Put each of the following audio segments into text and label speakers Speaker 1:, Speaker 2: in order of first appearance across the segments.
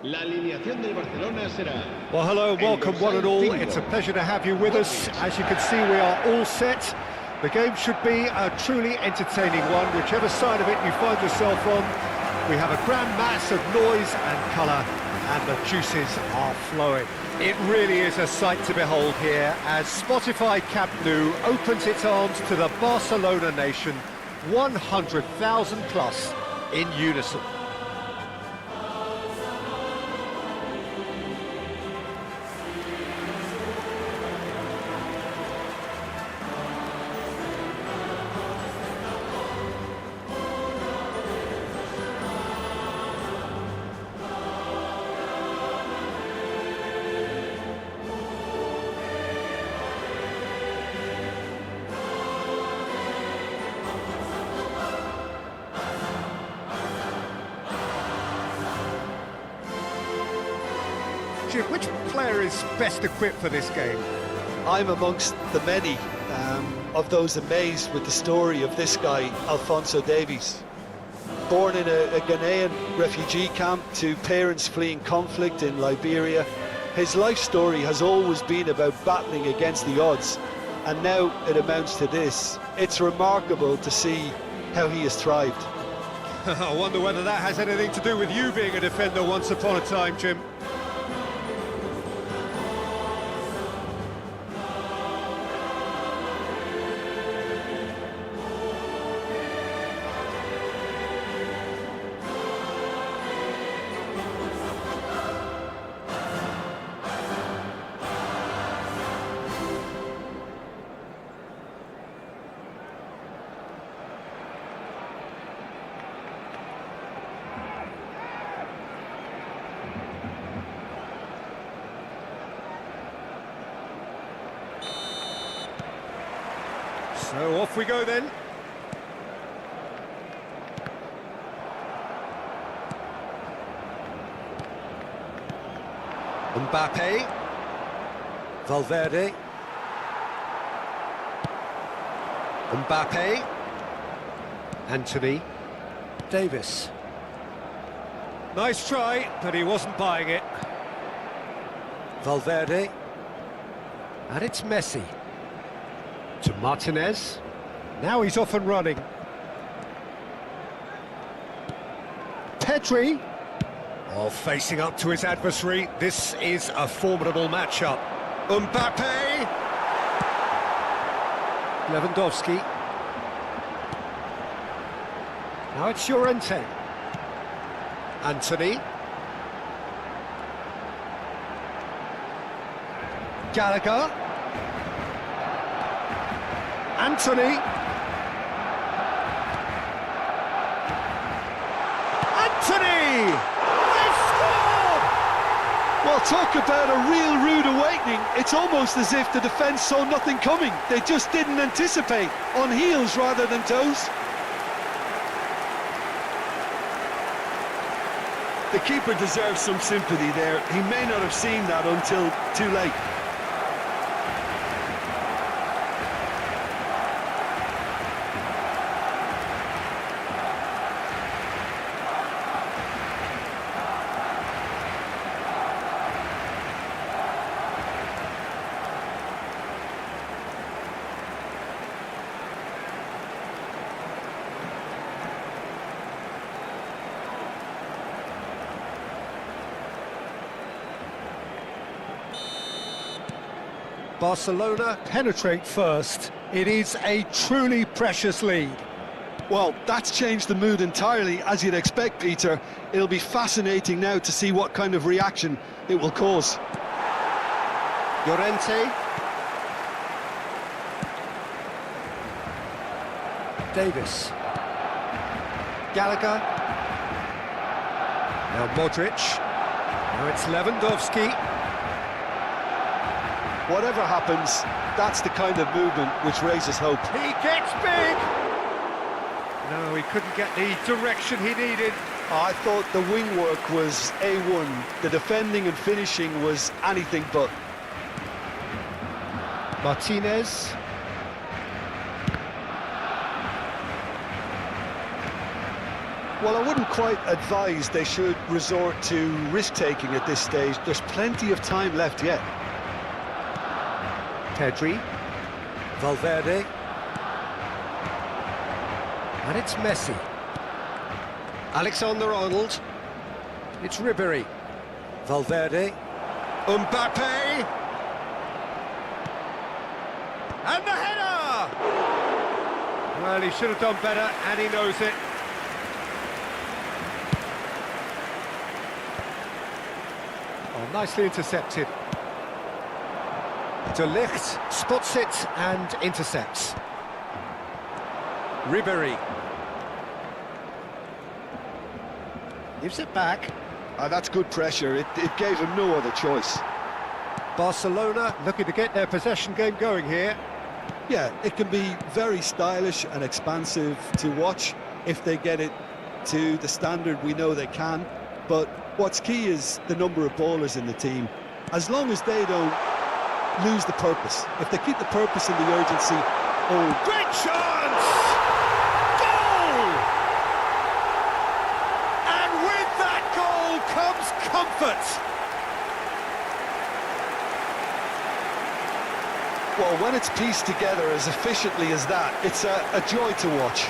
Speaker 1: La alineación del Barcelona será...
Speaker 2: Well, hello and welcome one and all. It's a pleasure to have you with us. As you can see, we are all set. The game should be a truly entertaining one, whichever side of it you find yourself on. We have a grand mass of noise and colour, and the juices are flowing. It really is a sight to behold here as Spotify Camp Nou opens its arms to the Barcelona nation, 100,000 plus in unison. Jim, which player is best equipped for this game?
Speaker 3: I'm amongst the many of those amazed with the story of this guy, Alphonso Davies. Born in a Ghanaian refugee camp to parents fleeing conflict in Liberia, his life story has always been about battling against the odds, and now it amounts to this. It's remarkable to see how he has thrived.
Speaker 2: I wonder whether that has anything to do with you being a defender once upon a time, Jim. So off we go then. Mbappe. Valverde. Mbappe. Anthony. Davis. Nice try, but he wasn't buying it. Valverde. And it's Messi. To Martinez. Now he's off and running. Pedri. Oh, facing up to his adversary. This is a formidable matchup. Mbappe. Lewandowski. Now it's Llorente. Anthony. Gallagher. Anthony. Anthony! They've scored!
Speaker 3: Well, talk about a real rude awakening. It's almost as if the defence saw nothing coming. They just didn't anticipate, on heels rather than toes. The keeper deserves some sympathy there. He may not have seen that until too late.
Speaker 2: Barcelona penetrate first. It is a truly precious lead.
Speaker 3: Well, that's changed the mood entirely, as you'd expect, Peter. It'll be fascinating now to see what kind of reaction it will cause.
Speaker 2: Llorente. Davis. Gallagher. Now Modric. Now it's Lewandowski.
Speaker 3: Whatever happens, that's the kind of movement which raises hope.
Speaker 2: He gets big! No, he couldn't get the direction he needed.
Speaker 3: I thought the wing work was A1. The defending and finishing was anything but.
Speaker 2: Martinez.
Speaker 3: Well, I wouldn't quite advise they should resort to risk-taking at this stage. There's plenty of time left yet.
Speaker 2: Pedri, Valverde, and it's Messi. Alexander-Arnold, it's Ribéry, Valverde, Mbappe, and the header! Well, he should have done better, and he knows it. Oh, nicely intercepted. De Ligt spots it and intercepts. Ribéry gives it back.
Speaker 3: That's good pressure. It gave him no other choice.
Speaker 2: Barcelona looking to get their possession game going here.
Speaker 3: Yeah, it can be very stylish and expansive to watch if they get it to the standard we know they can. But what's key is the number of ballers in the team. As long as they don't lose the purpose. If they keep the purpose and the urgency, oh,
Speaker 2: Great chance! Goal! And with that goal comes comfort.
Speaker 3: well, when it's pieced together as efficiently as that, it's a joy to watch.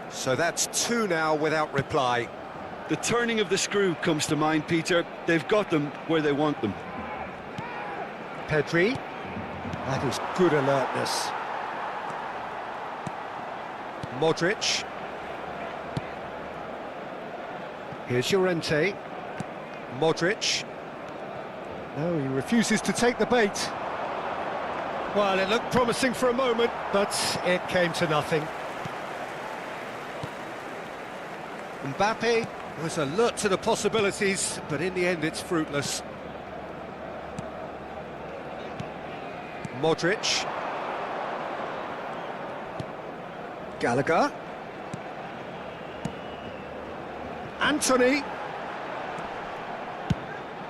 Speaker 2: So that's two now without reply.
Speaker 3: The turning of the screw comes to mind, Peter. They've got them where they want them.
Speaker 2: Pedri. That is good alertness. Modric. Here's Llorente. Modric. No, he refuses to take the bait. Well, it looked promising for a moment, but it came to nothing. Mbappe was alert to the possibilities, but in the end it's fruitless. Modric. Gallagher. Anthony.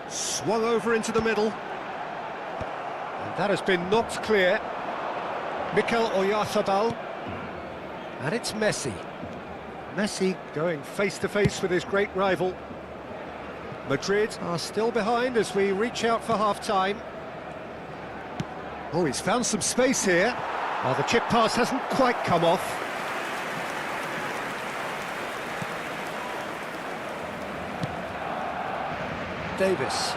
Speaker 2: Swung over into the middle. And that has been knocked clear. Mikel Oyarzabal. And it's Messi. Messi going face-to-face with his great rival. Madrid are still behind as we reach out for half-time. Oh, he's found some space here. Oh, the chip pass hasn't quite come off. Davis.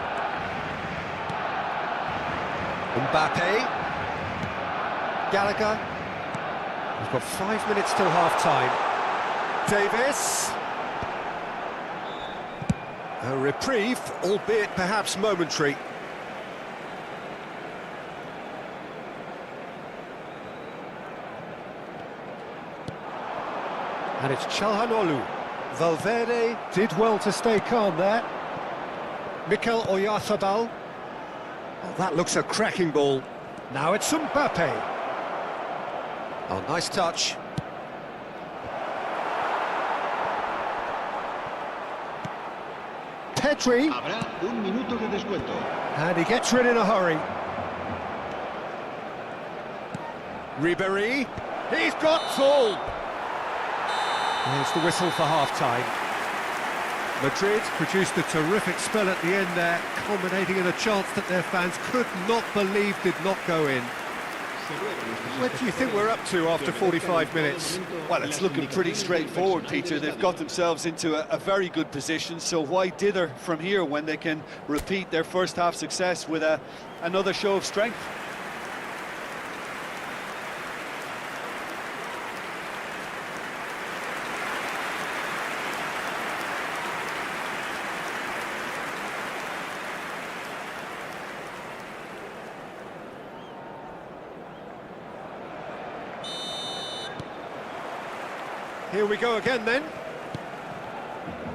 Speaker 2: Mbappe. Gallagher. We've got 5 minutes till half-time. Davis. A reprieve, albeit perhaps momentary. And it's Çalhanoğlu. Valverde did well to stay calm there. Mikel Oyarzabal. Oh, that looks a cracking ball. Now it's Mbappe. Oh, nice touch. Pedri.
Speaker 1: Habrá un minuto de descuento.
Speaker 2: And he gets rid in a hurry. Ribéry. He's got full. There's the whistle for half-time. Madrid produced a terrific spell at the end there, culminating in a chance that their fans could not believe did not go in. What do you think we're up to after 45 minutes?
Speaker 3: Well, it's looking pretty straightforward, Peter. They've got themselves into a very good position, so why dither from here when they can repeat their first half success with another show of strength?
Speaker 2: Here we go again then.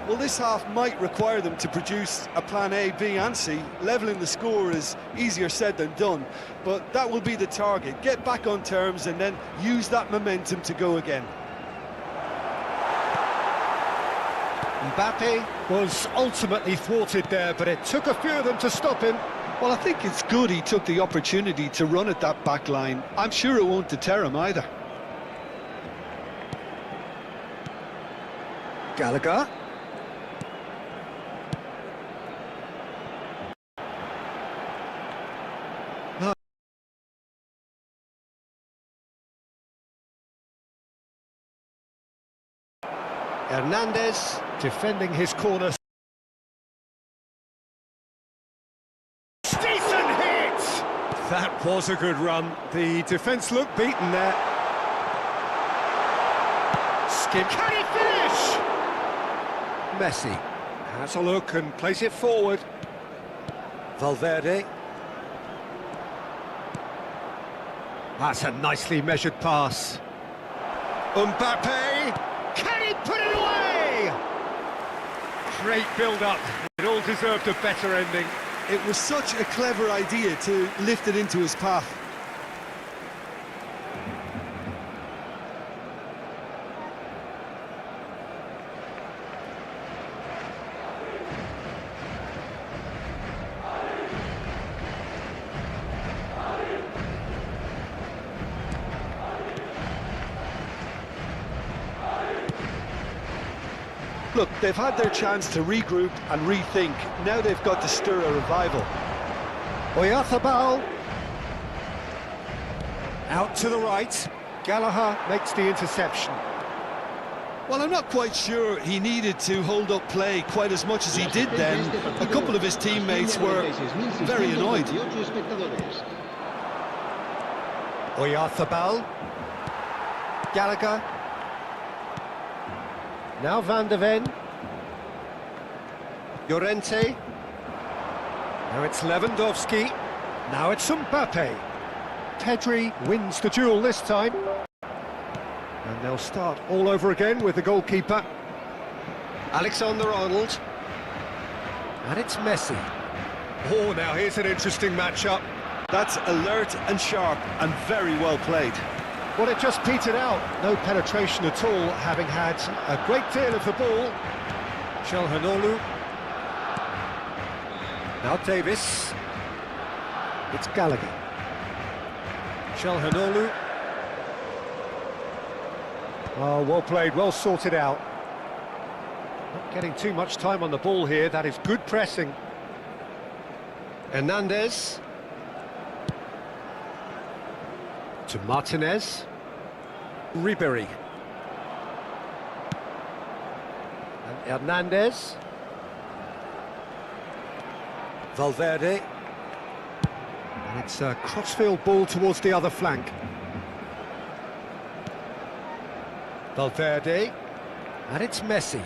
Speaker 3: Well, this half might require them to produce a plan A, B and C. Levelling the score is easier said than done, but that will be the target. Get back on terms and then use that momentum to go again.
Speaker 2: Mbappe was ultimately thwarted there, but it took a few of them to stop him.
Speaker 3: Well, I think it's good he took the opportunity to run at that back line. I'm sure it won't deter him either.
Speaker 2: Gallagher. Hernandez defending his corner. Decent hit! That was a good run. The defence looked beaten there. Skip. Can he finish? Messi has a look and plays it forward. Valverde. That's a nicely measured pass. Mbappe. Can he put it away? Great build-up. It all deserved a better ending.
Speaker 3: It was such a clever idea to lift it into his path. Look, they've had their chance to regroup and rethink. Now they've got to stir a revival.
Speaker 2: Oyarzabal. Out to the right. Gallagher makes the interception.
Speaker 3: Well, I'm not quite sure he needed to hold up play quite as much as he did then. A couple of his teammates were very annoyed.
Speaker 2: Oyarzabal. Gallagher. Now Van de Ven. Llorente. Now it's Lewandowski. Now it's Mbappe. Pedri wins the duel this time. And they'll start all over again with the goalkeeper. Alexander-Arnold. And it's Messi. Oh, now here's an interesting matchup.
Speaker 3: That's alert and sharp and very well played.
Speaker 2: Well, it just petered out. No penetration at all, having had a great deal of the ball. Calhanoglu. Now Davis. It's Gallagher. Calhanoglu. Oh, well played, well sorted out. Not getting too much time on the ball here. That is good pressing. Hernandez. To Martinez. Ribery. And Hernandez. Valverde. And it's a crossfield ball towards the other flank. Valverde. And it's Messi.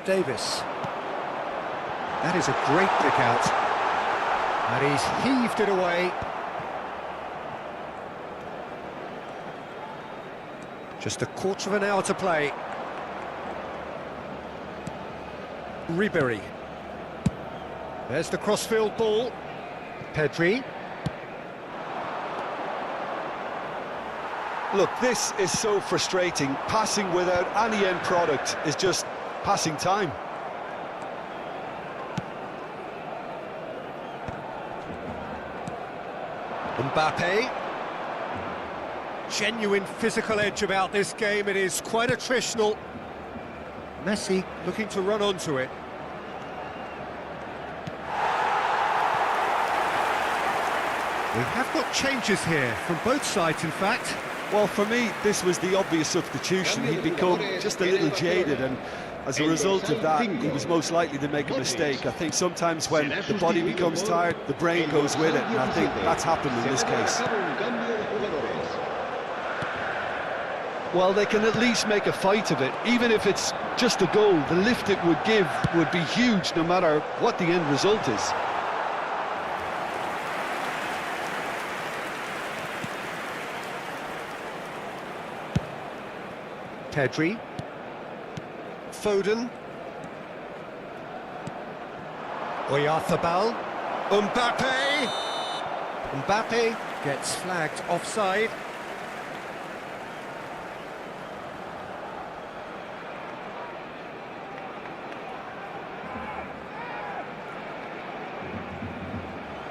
Speaker 2: Davis. That is a great pick out. And he's heaved it away. Just a quarter of an hour to play. Ribery. There's the crossfield ball. Pedri.
Speaker 3: Look, this is so frustrating. Passing without any end product is just passing time.
Speaker 2: Mbappe. Genuine physical edge about this game. It is quite attritional. Messi looking to run onto it. We have got changes here from both sides, in fact.
Speaker 3: Well, for me, this was the obvious substitution. He'd become just a little jaded, and as a result of that, he was most likely to make a mistake. I think sometimes when the body becomes tired, the brain goes with it, and I think that's happened in this case. Well, they can at least make a fight of it. Even if it's just a goal, the lift it would give would be huge, no matter what the end result is.
Speaker 2: Pedri. Foden. Oyarzabal. Mbappe. Mbappe gets flagged offside.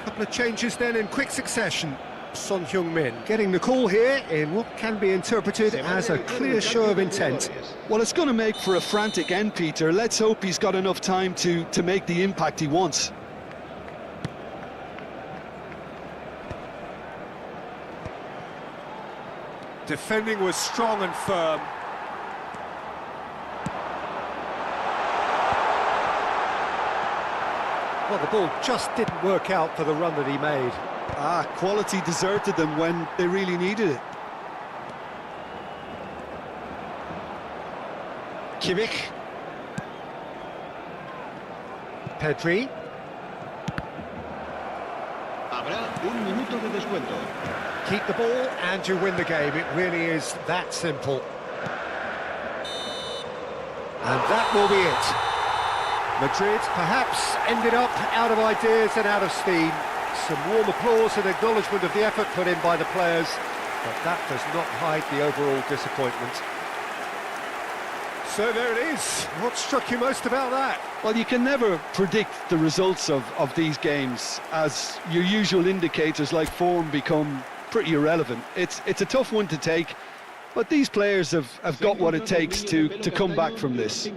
Speaker 2: Couple of changes then in quick succession. Son Heung-min getting the call here in what can be interpreted as a clear show of intent.
Speaker 3: Well, it's going to make for a frantic end, Peter. Let's hope he's got enough time to make the impact he wants.
Speaker 2: Defending was strong and firm. Well, the ball just didn't work out for the run that he made.
Speaker 3: Quality deserted them when they really needed it.
Speaker 2: Kimmich. Pedri.
Speaker 1: Habrá un minuto de descuento.
Speaker 2: Keep the ball and you win the game. It really is that simple. And that will be it. Madrid perhaps ended up out of ideas and out of steam. Some warm applause and acknowledgement of the effort put in by the players, but that does not hide the overall disappointment. So there it is. What struck you most about that?
Speaker 3: Well, you can never predict the results of these games, as your usual indicators like form become pretty irrelevant. It's a tough one to take, but these players have got what it takes to come back from this.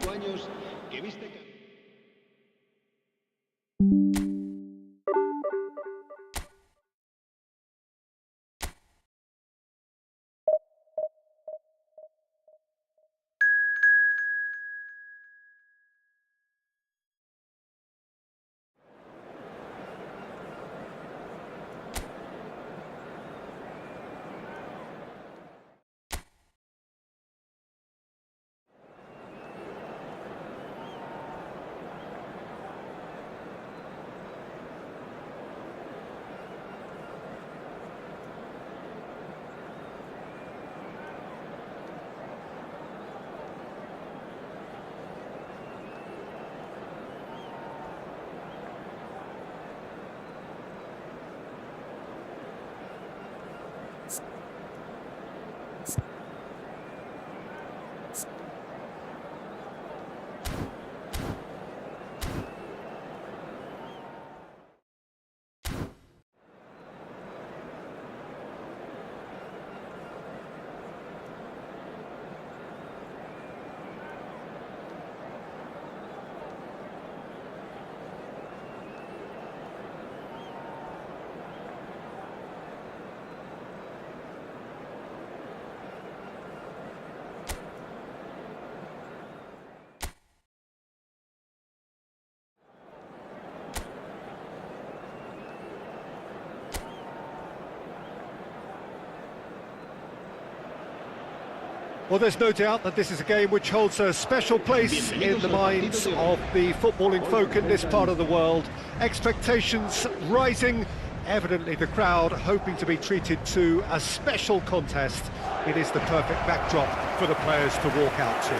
Speaker 2: Well, there's no doubt that this is a game which holds a special place in the minds of the footballing folk in this part of the world. Expectations rising, evidently the crowd hoping to be treated to a special contest. It is the perfect backdrop for the players to walk out to.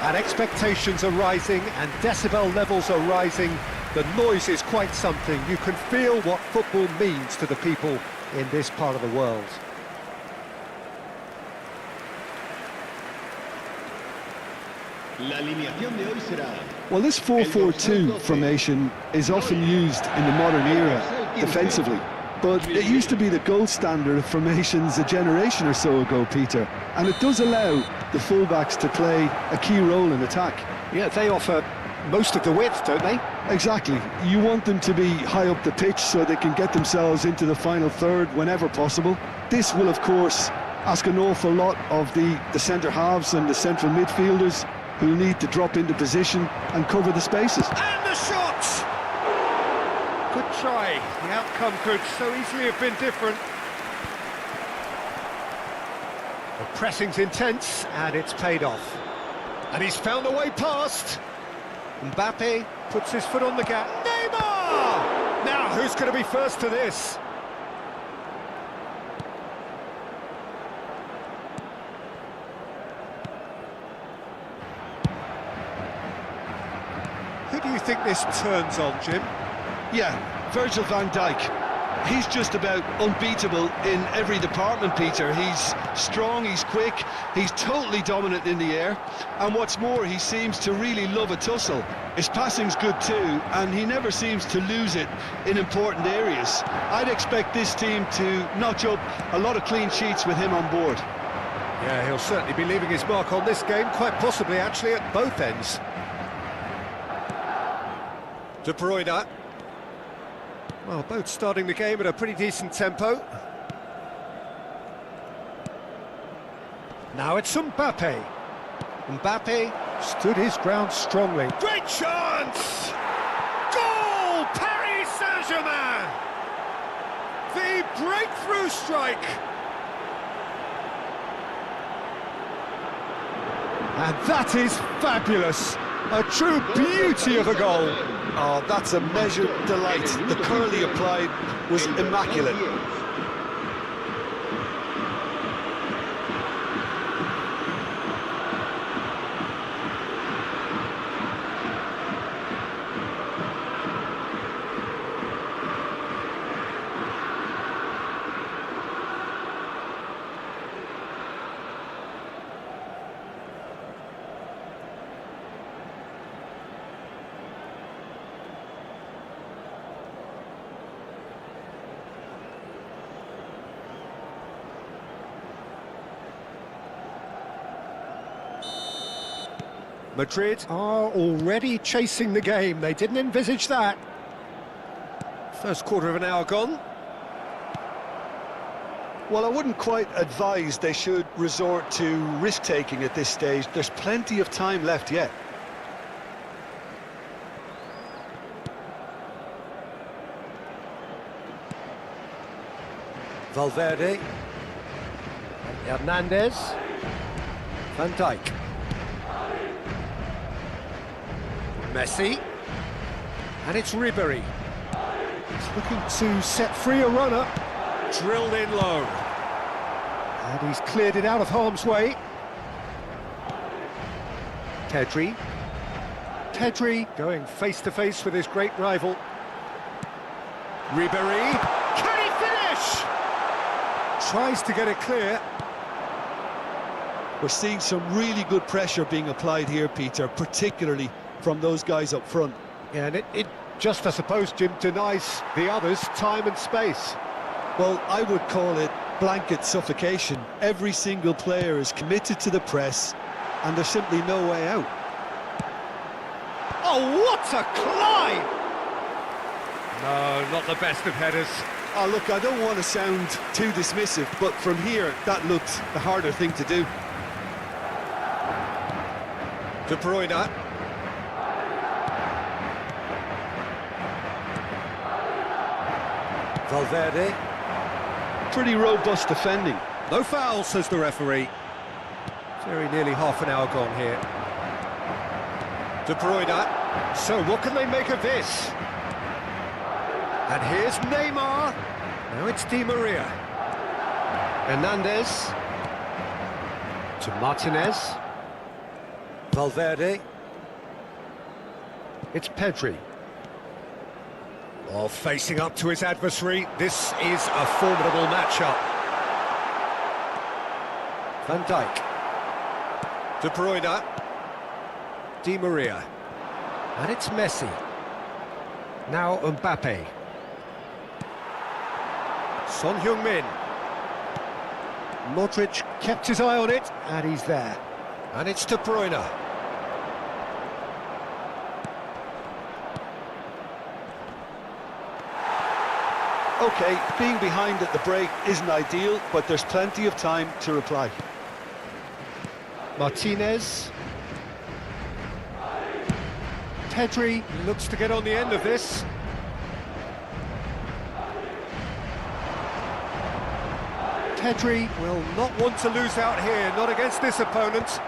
Speaker 2: And expectations are rising and decibel levels are rising. The noise is quite something. You can feel what football means to the people in this part of the world.
Speaker 3: Well, this 4-4-2 formation is often used in the modern era defensively, but it used to be the gold standard of formations a generation or so ago, Peter, and it does allow the fullbacks to play a key role in attack.
Speaker 2: Yeah, they offer most of the width, don't they?
Speaker 3: Exactly. You want them to be high up the pitch so they can get themselves into the final third whenever possible. This will, of course, ask an awful lot of the centre halves and the central midfielders, who need to drop into position and cover the spaces.
Speaker 2: And the shot! Good try. The outcome could so easily have been different. The pressing's intense, and it's paid off. And he's found a way past. Mbappe puts his foot on the gas. Neymar! Now, who's going to be first to this? you think this turns on, Jim?
Speaker 3: Yeah, Virgil van Dijk. He's just about unbeatable in every department, Peter. He's strong, he's quick, he's totally dominant in the air, and what's more, he seems to really love a tussle. His passing's good too, and he never seems to lose it in important areas. I'd expect this team to notch up a lot of clean sheets with him on board.
Speaker 2: Yeah, he'll certainly be leaving his mark on this game, quite possibly actually at both ends. De Bruyne. Well, both starting the game at a pretty decent tempo. Now it's Mbappe. Mbappe stood his ground strongly. Great chance! Goal! Paris Saint-Germain! The breakthrough strike! And that is fabulous! A true beauty of a goal!
Speaker 3: Oh, that's a measured delight. The curl he applied was immaculate.
Speaker 2: Madrid are already chasing the game. They didn't envisage that. First quarter of an hour gone.
Speaker 3: Well, I wouldn't quite advise they should resort to risk-taking at this stage. There's plenty of time left yet.
Speaker 2: Valverde. Hernandez. Van Dijk. Messi, and it's Ribery. He's looking to set free a runner. Drilled in low. And he's cleared it out of harm's way. Pedri. Pedri going face-to-face with his great rival. Ribery. Can he finish? Tries to get it clear.
Speaker 3: We're seeing some really good pressure being applied here, Peter, particularly from those guys up front.
Speaker 2: Yeah, and it just, I suppose, Jim, denies the others time and space.
Speaker 3: Well, I would call it blanket suffocation. Every single player is committed to the press, and there's simply no way out.
Speaker 2: Oh, what a climb! No, not the best of headers.
Speaker 3: Oh, look, I don't want to sound too dismissive, but from here, that looked the harder thing to do.
Speaker 2: De Bruyne. Valverde.
Speaker 3: Pretty robust defending.
Speaker 2: No foul, says the referee. Very nearly half an hour gone here. De Bruyne. So what can they make of this? And here's Neymar. Now it's Di Maria. Hernandez. To Martinez. Valverde. It's Pedri. Oh, facing up to his adversary. This is a formidable matchup. Van Dijk. De Bruyne. Di Maria. And it's Messi. Now Mbappe. Son Heung-min. Modric kept his eye on it, and he's there. And it's De Bruyne.
Speaker 3: OK, being behind at the break isn't ideal, but there's plenty of time to reply.
Speaker 2: Martinez. Pedri looks to get on the end of this. Pedri will not want to lose out here, not against this opponent.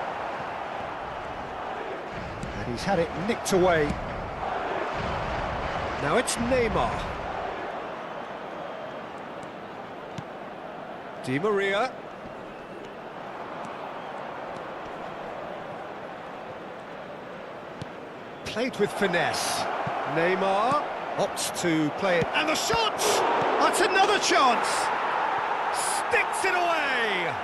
Speaker 2: And he's had it nicked away. Now it's Neymar. Di Maria. Played with finesse. Neymar opts to play it. And the shot! That's another chance! Sticks it away!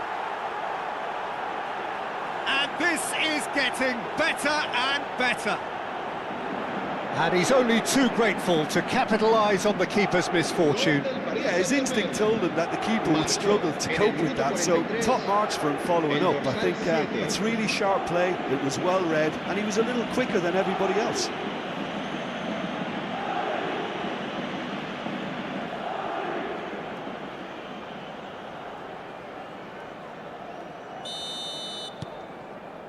Speaker 2: And this is getting better and better. And he's only too grateful to capitalise on the keeper's misfortune.
Speaker 3: Yeah, his instinct told him that the keeper would struggle to cope with that, so top marks for him following up. I think it's really sharp play, it was well read, and he was a little quicker than everybody else.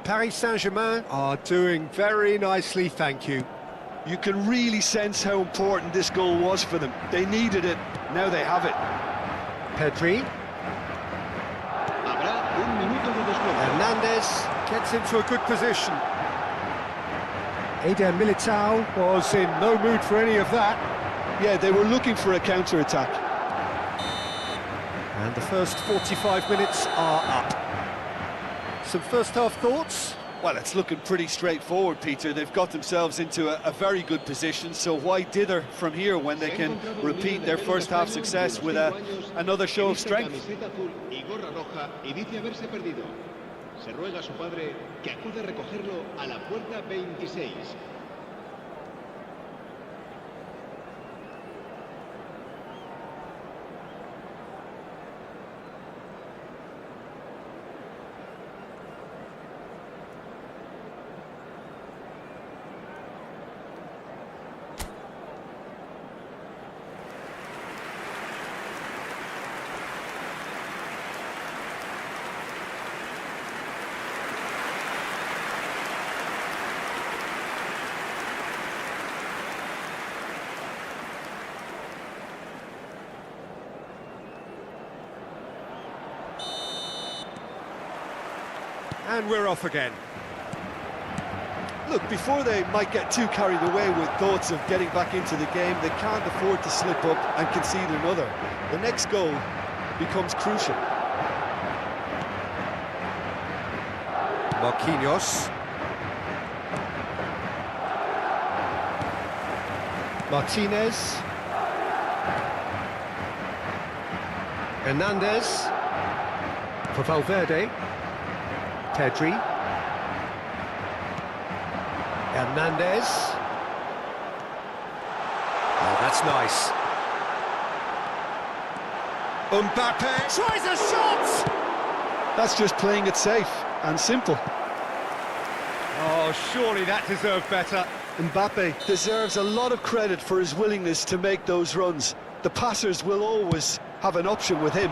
Speaker 2: Paris Saint-Germain are doing very nicely, thank you.
Speaker 3: You can really sense how important this goal was for them. They needed it, now they have it.
Speaker 2: Pedri.
Speaker 1: Habrá un minuto de descuento.
Speaker 2: Hernandez gets into a good position. Eder Militao was in no mood for any of that.
Speaker 3: Yeah, they were looking for a counter-attack.
Speaker 2: And the first 45 minutes are up. Some first-half thoughts?
Speaker 3: Well, it's looking pretty straightforward, Peter. They've got themselves into a very good position, so why dither from here when they can repeat their first-half success with another show of strength?
Speaker 1: Se ruega a su padre que acude a recogerlo a la puerta 26.
Speaker 2: And we're off again.
Speaker 3: Look, before they might get too carried away with thoughts of getting back into the game, they can't afford to slip up and concede another. The next goal becomes crucial.
Speaker 2: Marquinhos. Martinez. Hernandez. For Valverde. Pedri. Hernandez. Oh, that's nice. Mbappe tries a shot!
Speaker 3: That's just playing it safe and simple.
Speaker 2: Oh, surely that deserved better.
Speaker 3: Mbappe deserves a lot of credit for his willingness to make those runs. The passers will always have an option with him.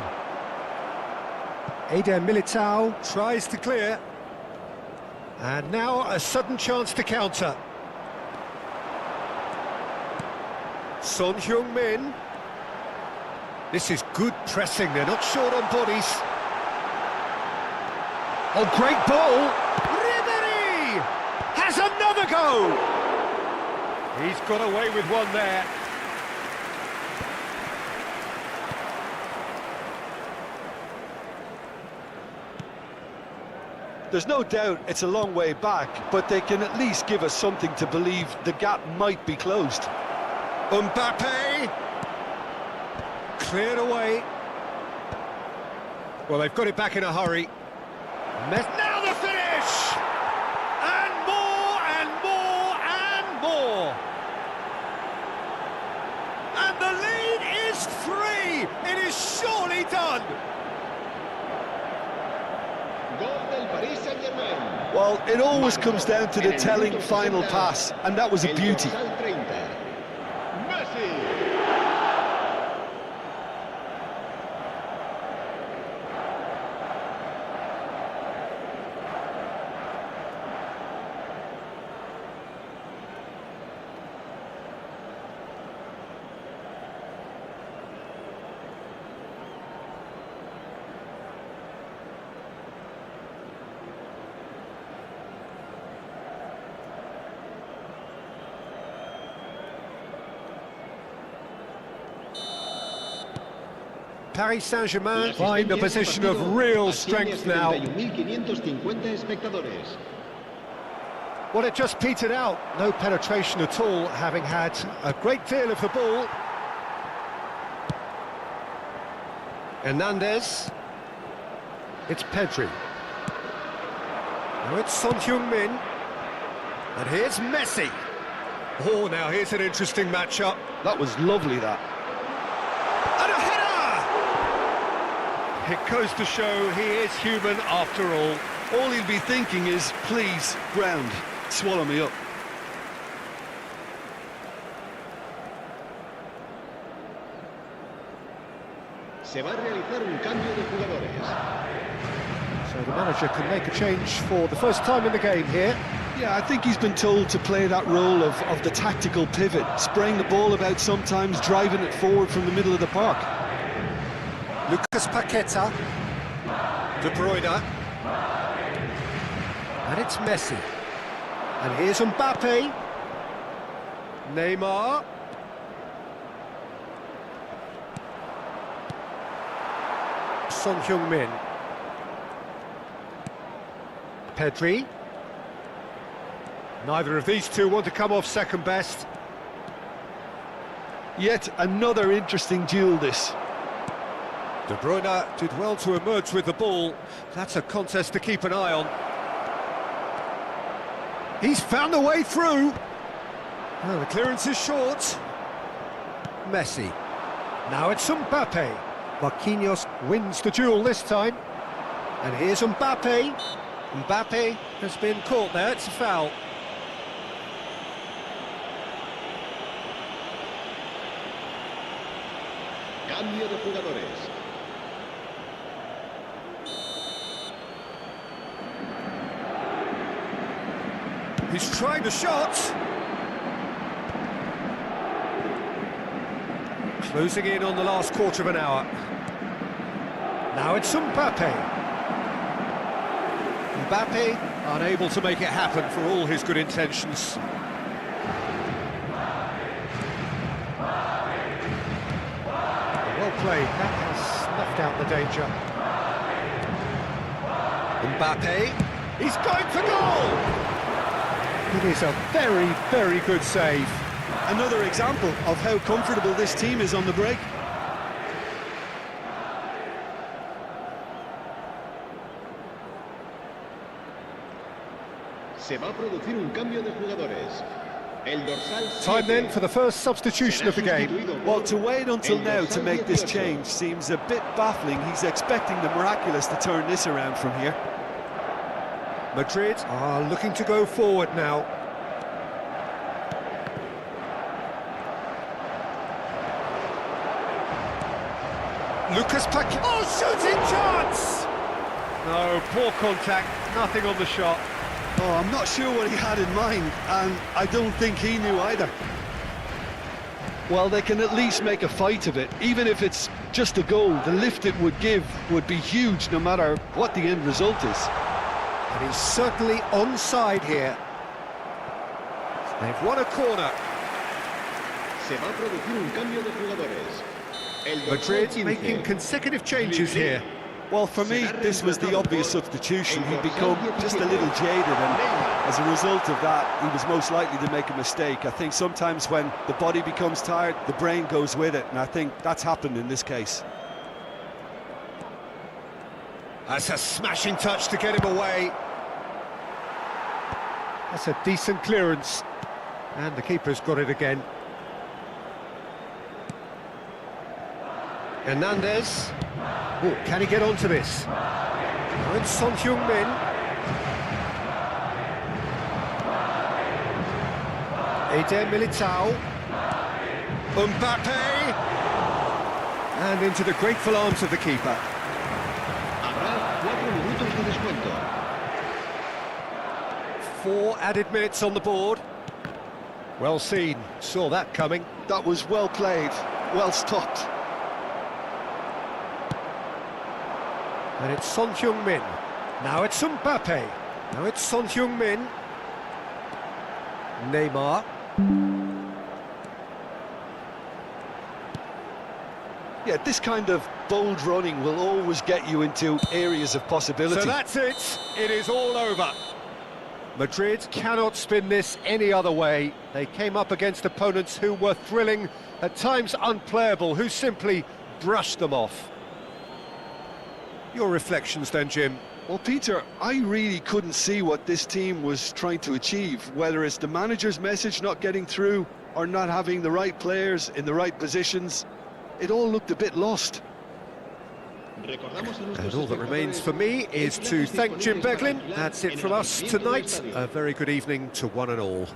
Speaker 2: Eder Militao tries to clear. And now a sudden chance to counter. Son Heung-min. This is good pressing, they're not short on bodies. Oh, great ball! Ribéry has another go! He's got away with one there.
Speaker 3: There's no doubt it's a long way back, but they can at least give us something to believe the gap might be closed.
Speaker 2: Mbappe! Cleared away. Well, they've got it back in a hurry. Now the finish! And more, and more, and more! And the lead is 3! It is surely done!
Speaker 3: Well, it always comes down to the telling final pass, and that was a beauty.
Speaker 2: Paris Saint-Germain find a position of real strength now. Well, it just petered out. No penetration at all, having had a great deal of the ball. Hernandez. It's Pedri. Now it's Son Heung-min. And here's Messi. Oh, now here's an interesting matchup.
Speaker 3: That was lovely, that.
Speaker 2: And a header! It goes to show he is human after all.
Speaker 3: All he'll be thinking is, please, ground, swallow me up.
Speaker 1: Se va a realizar un cambio de jugadores.
Speaker 2: So the manager can make a change for the first time in the game here.
Speaker 3: Yeah, I think he's been told to play that role of the tactical pivot, spraying the ball about sometimes, driving it forward from the middle of the park.
Speaker 2: Lucas Paqueta. De Bruyne. And it's Messi. And here's Mbappe. Neymar. Son Heung-min. Pedri. Neither of these two want to come off second best.
Speaker 3: Yet another interesting duel, this.
Speaker 2: De Bruyne did well to emerge with the ball. That's a contest to keep an eye on. He's found a way through. Oh, the clearance is short. Messi. Now it's Mbappe. Marquinhos wins the duel this time. And here's Mbappe. Mbappe has been caught there, it's a foul.
Speaker 1: Cambio de jugadores.
Speaker 2: He's trying the shot. Closing in on the last quarter of an hour. Now it's Mbappe. Mbappe unable to make it happen for all his good intentions. Well played, that has snuffed out the danger. Mbappe, he's going for goal! It is a very, very good save.
Speaker 3: Another example of how comfortable this team is on the break.
Speaker 1: Se va a producir un cambio de jugadores. El dorsal
Speaker 2: Time
Speaker 1: 7.
Speaker 2: then for the first substitution of the game.
Speaker 3: Well, to wait until now to make this change seems a bit baffling. He's expecting the miraculous to turn this around from here.
Speaker 2: Madrid are looking to go forward now. Lucas Paqueta. Oh, shooting chance! No, poor contact, nothing on the shot.
Speaker 3: Oh, I'm not sure what he had in mind, and I don't think he knew either. Well, they can at least make a fight of it. Even if it's just a goal, the lift it would give would be huge no matter what the end result is.
Speaker 2: And he's certainly onside here. They've won a corner.
Speaker 1: Se va a producir un cambio de jugadores. El dorsal
Speaker 2: Madrid
Speaker 1: 15.
Speaker 2: making consecutive changes here.
Speaker 3: Well, for me, this was the obvious substitution. He'd become just a little jaded, and as a result of that, he was most likely to make a mistake. I think sometimes when the body becomes tired, the brain goes with it, and I think that's happened in this case.
Speaker 2: That's a smashing touch to get him away. That's a decent clearance. And the keeper's got it again. Hernandez. Oh, can he get onto this? Now it's Son Heung-min. Eder Militao. Mbappe. And into the grateful arms of the keeper.
Speaker 1: Habrá 4 minutos de descuento.
Speaker 2: 4 added minutes on the board. Well seen, saw that coming.
Speaker 3: That was well played, well stopped.
Speaker 2: And it's Son Heung-min. Now it's Mbappe. Now it's Son Heung-min. Neymar.
Speaker 3: Yeah, this kind of bold running will always get you into areas of possibility.
Speaker 2: So that's it. It is all over. Madrid cannot spin this any other way. They came up against opponents who were thrilling, at times unplayable, who simply brushed them off. Your reflections then, Jim?
Speaker 3: Well, Peter, I really couldn't see what this team was trying to achieve, whether it's the manager's message not getting through or not having the right players in the right positions. It all looked a bit lost.
Speaker 2: And all that remains for me is to thank Jim Beglin. That's it from us tonight. A very good evening to one and all.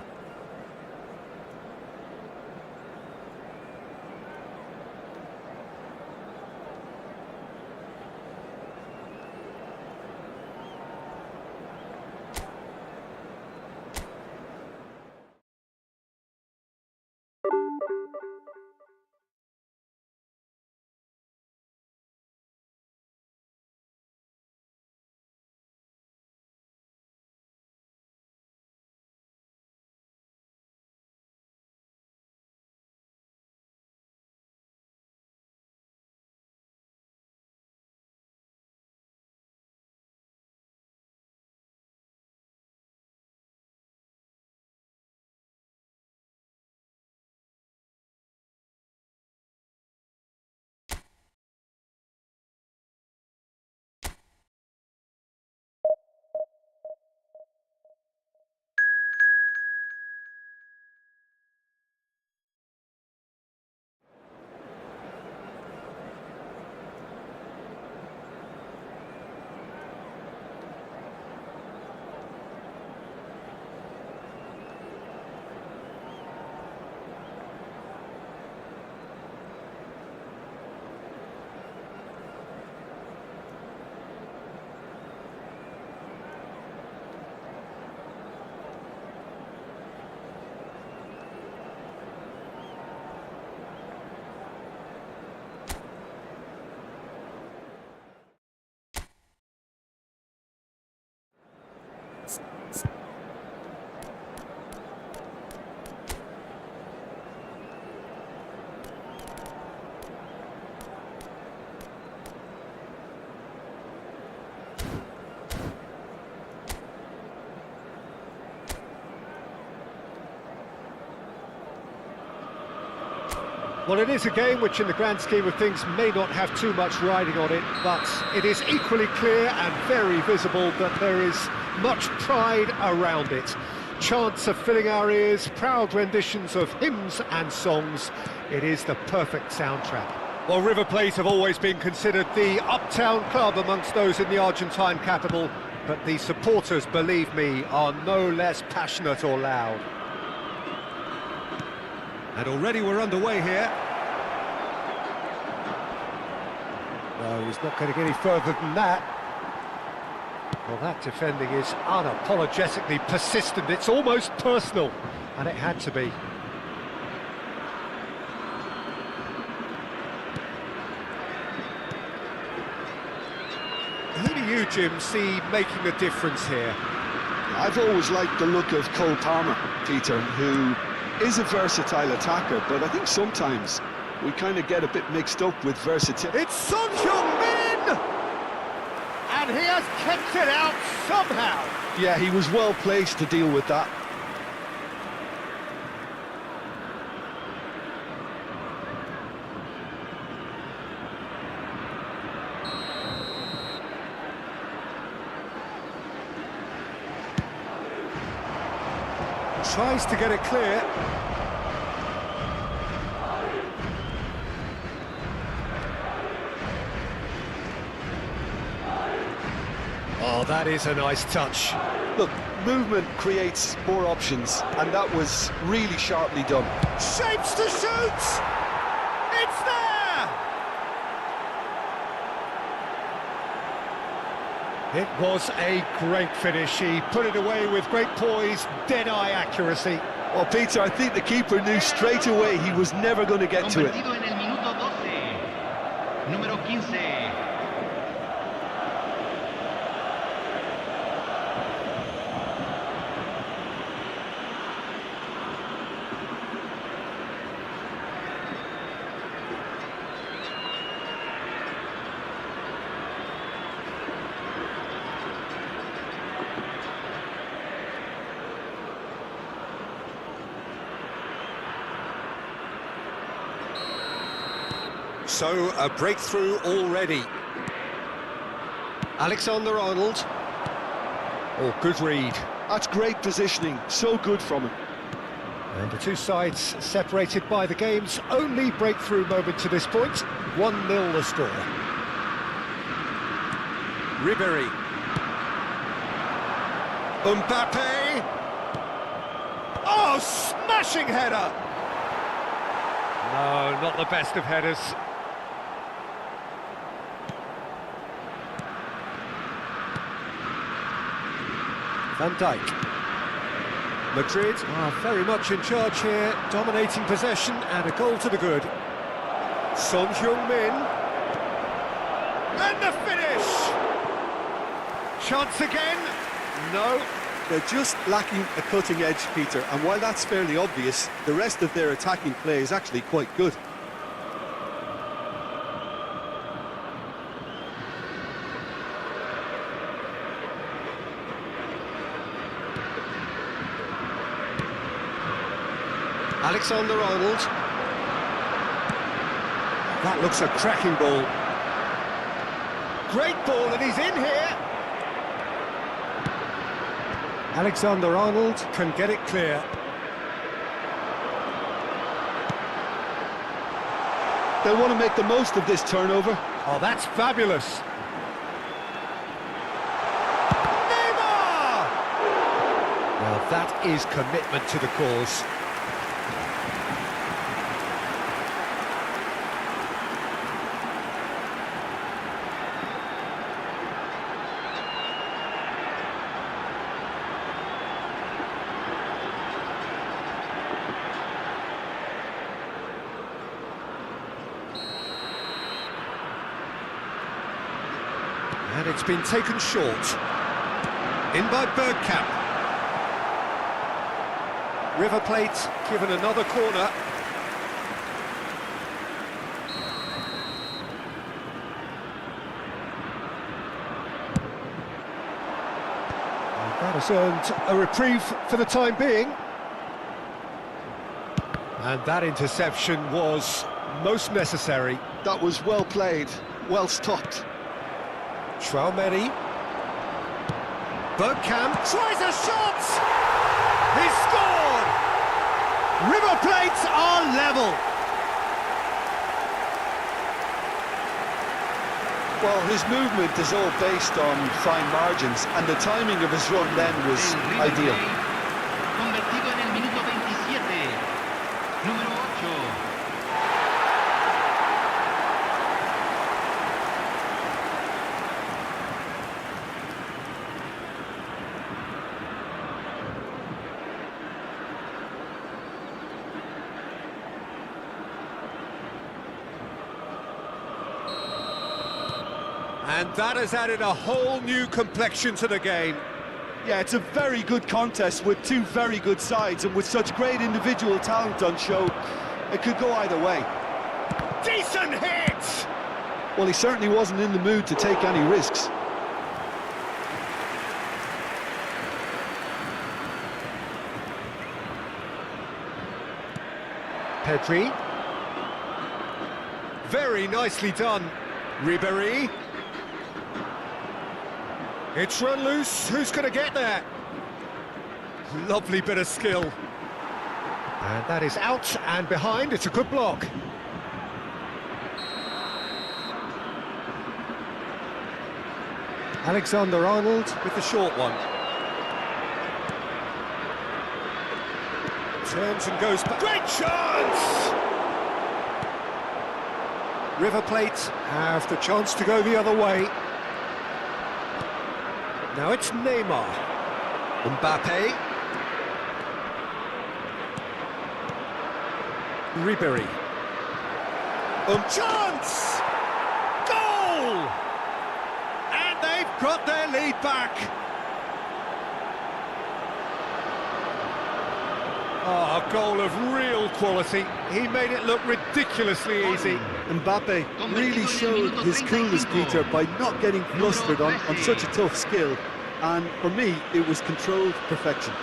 Speaker 2: Well, it is a game which in the grand scheme of things may not have too much riding on it, but it is equally clear and very visible that there is much pride around it. Chants are filling our ears, proud renditions of hymns and songs. It is the perfect soundtrack. Well, River Plate have always been considered the uptown club amongst those in the Argentine capital, but the supporters, believe me, are no less passionate or loud. And already we're underway here. No, he's not going to get any further than that. Well, that defending is unapologetically persistent. It's almost personal, and it had to be. Who do you, Jim, see making the difference here?
Speaker 3: I've always liked the look of Cole Palmer, Peter, who is a versatile attacker, but I think sometimes we kind of get a bit mixed up with versatility.
Speaker 2: It's Son Heung-min! And he has kept it out somehow.
Speaker 3: Yeah, he was well placed to deal with that.
Speaker 2: Tries to get it clear. Oh, that is a nice touch.
Speaker 3: Look, movement creates more options, and that was really sharply done.
Speaker 2: Shapes to shoot! It's there! It was a great finish. He put it away with great poise, dead-eye accuracy.
Speaker 3: Well, Peter, I think the keeper knew straight away he was never going to get to it.
Speaker 4: Convertido en el minuto 12, número 15.
Speaker 2: So, a breakthrough already. Alexander-Arnold. Oh, good read.
Speaker 3: That's great positioning, so good from him.
Speaker 2: And the two sides separated by the game's only breakthrough moment to this point. 1-0 the score. Ribéry. Mbappe. Oh, smashing header! No, not the best of headers. Van Dijk. Madrid are very much in charge here, dominating possession and a goal to the good. Son Heung-min. And the finish! Chance again? No.
Speaker 5: They're just lacking a cutting edge, Peter, and while that's fairly obvious, the rest of their attacking play is actually quite good.
Speaker 2: Alexander-Arnold. That looks a cracking ball. Great ball, and he's in here. Alexander-Arnold can get it clear.
Speaker 3: They'll want to make the most of this turnover.
Speaker 2: Oh, that's fabulous. Neymar! Well, that is commitment to the cause. And it's been taken short. In by Bergkamp. River Plate given another corner. And that has earned a reprieve for the time being. And that interception was most necessary.
Speaker 3: That was well played, well stopped.
Speaker 2: Traumeri. Bergkamp tries a shot! He scored! River Plate are level!
Speaker 3: Well, his movement is all based on fine margins, and the timing of his run then was ideal.
Speaker 4: Convertido en el minuto 27. Número 8.
Speaker 2: And that has added a whole new complexion to the game.
Speaker 5: Yeah, it's a very good contest with two very good sides, and with such great individual talent on show, it could go either way.
Speaker 2: Decent hit!
Speaker 3: Well, he certainly wasn't in the mood to take any risks.
Speaker 2: Pedri. Very nicely done. Ribéry. It's run loose. Who's going to get there? Lovely bit of skill. And that is out and behind. It's a good block. Alexander-Arnold with the short one. Turns and goes back. Great chance! River Plate have the chance to go the other way. Now it's Neymar. Mbappe. Ribéry. Chance! Goal! And they've got their lead back. Oh, a goal of real quality. He made it look ridiculously easy.
Speaker 5: Mbappe really showed his coolness, Peter, by not getting flustered on such a tough skill. And for me, it was controlled perfection.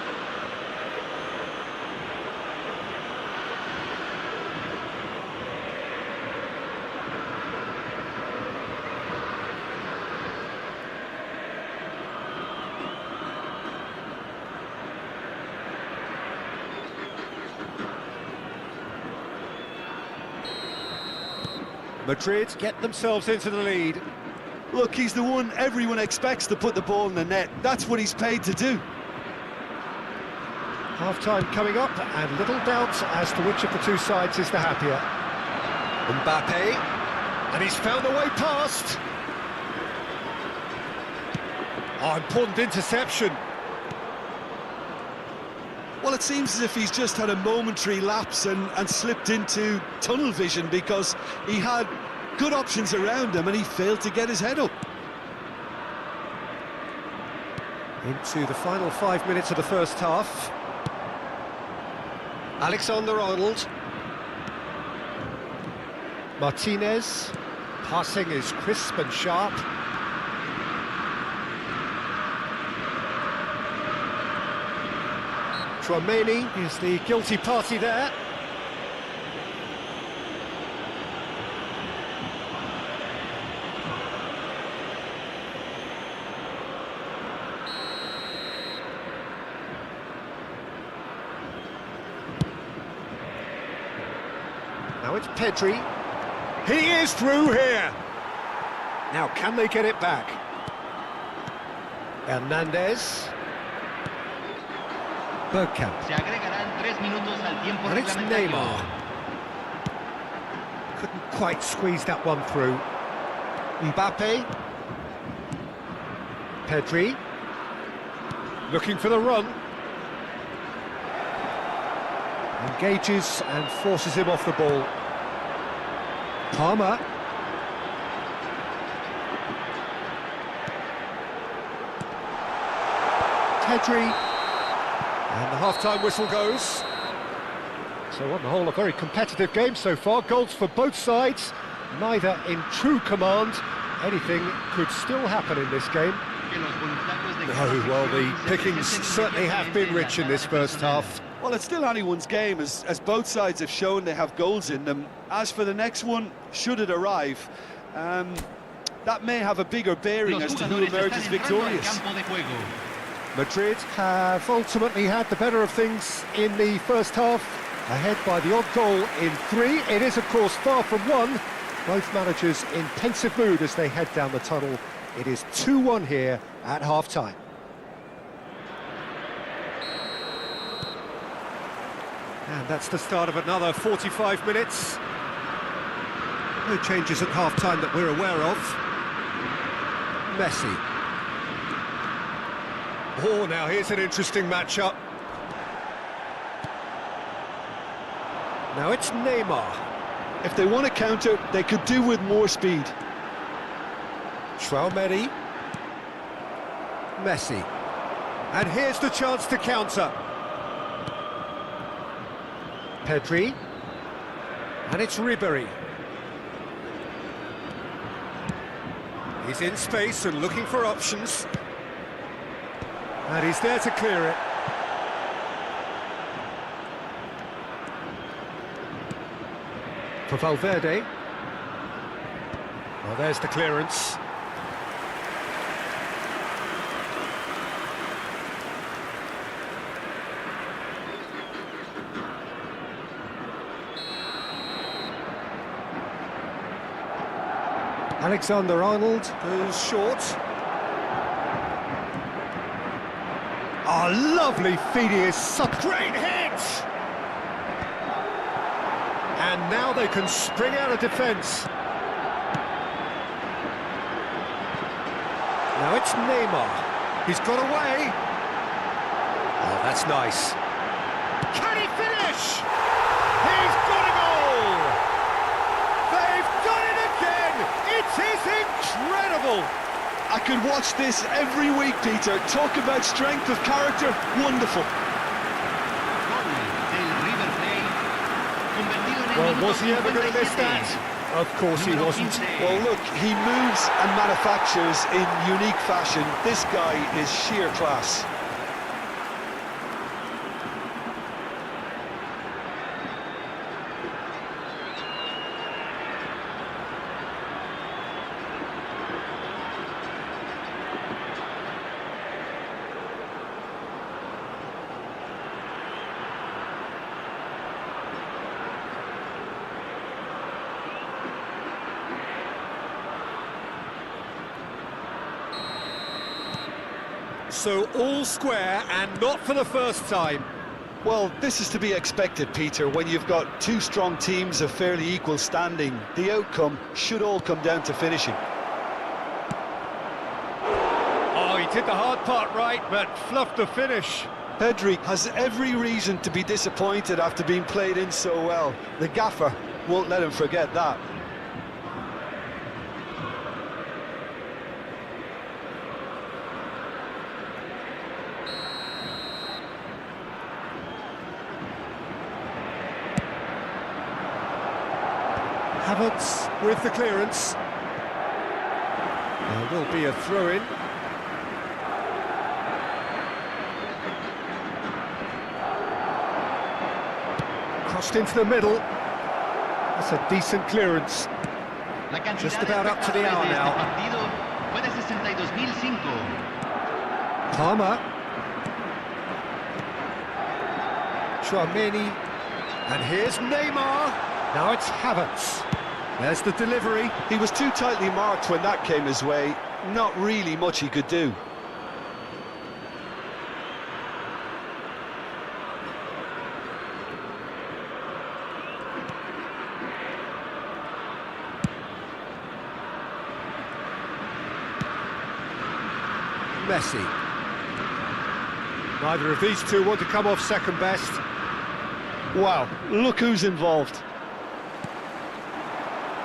Speaker 2: Madrid get themselves into the lead.
Speaker 5: Look, he's the one everyone expects to put the ball in the net. That's what he's paid to do.
Speaker 2: Half-time coming up, and little doubt as to which of the two sides is the happier. Mbappe, and he's found the way past. Oh, important interception.
Speaker 5: Well, it seems as if he's just had a momentary lapse and slipped into tunnel vision, because he had good options around him and he failed to get his head up.
Speaker 2: Into the final 5 minutes of the first half. Alexander-Arnold. Martinez. Passing is crisp and sharp. Tchouaméni is the guilty party there. Now it's Pedri. He is through here. Now can they get it back? Hernandez. Bergkamp.
Speaker 4: Se agregarán 3 minutos al tiempo
Speaker 2: And it's
Speaker 4: reglamentario.
Speaker 2: Neymar. Couldn't quite squeeze that one through. Mbappe. Pedri. Looking for the run. Engages and forces him off the ball. Palmer. Pedri. And the half-time whistle goes. So on the whole, a very competitive game so far. Goals for both sides, neither in true command. Anything could still happen in this game. Oh, well, the pickings certainly have been rich in this first half.
Speaker 5: Well, it's still anyone's game, as both sides have shown they have goals in them. As for the next one, should it arrive, that may have a bigger bearing as to who emerges victorious.
Speaker 2: Madrid have ultimately had the better of things in the first half, ahead by the odd goal in 3. It is, of course, far from 1. Both managers in pensive mood as they head down the tunnel. It is 2-1 here at half-time. And that's the start of another 45 minutes. No changes at half-time that we're aware of. Messi. Oh, now here's an interesting matchup. Now it's Neymar.
Speaker 5: If they want to counter, they could do with more speed.
Speaker 2: Tchouaméni. Messi. And here's the chance to counter. Pedri. And it's Ribery. He's in space and looking for options. And he's there to clear it. For Valverde. Well, there's the clearance. Alexander-Arnold goes short. Oh, lovely feed, he is such great hit! And now they can spring out of defence. Now it's Neymar. He's got away. Oh, that's nice. Can he finish? He's got a goal! They've done it again! It is incredible!
Speaker 5: I could watch this every week, Peter. Talk about strength of character. Wonderful.
Speaker 2: Well, was he ever going to miss that? Of course he wasn't.
Speaker 5: Well, look, he moves and manufactures in unique fashion. This guy is sheer class.
Speaker 2: So all square and not for the first time.
Speaker 3: Well, this is to be expected, Peter. When you've got two strong teams of fairly equal standing, the outcome should all come down to finishing.
Speaker 2: Oh, he did the hard part right, but fluffed the finish.
Speaker 3: Pedri has every reason to be disappointed after being played in so well. The gaffer won't let him forget that.
Speaker 2: Havertz with the clearance. There will be a throw-in. Crossed into the middle. That's a decent clearance. Just about up to the hour now. Palmer. Chouameni. And here's Neymar. Now it's Havertz. There's the delivery.
Speaker 3: He was too tightly marked when that came his way. Not really much he could do.
Speaker 2: Messi. Neither of these two want to come off second best.
Speaker 3: Wow, look who's involved.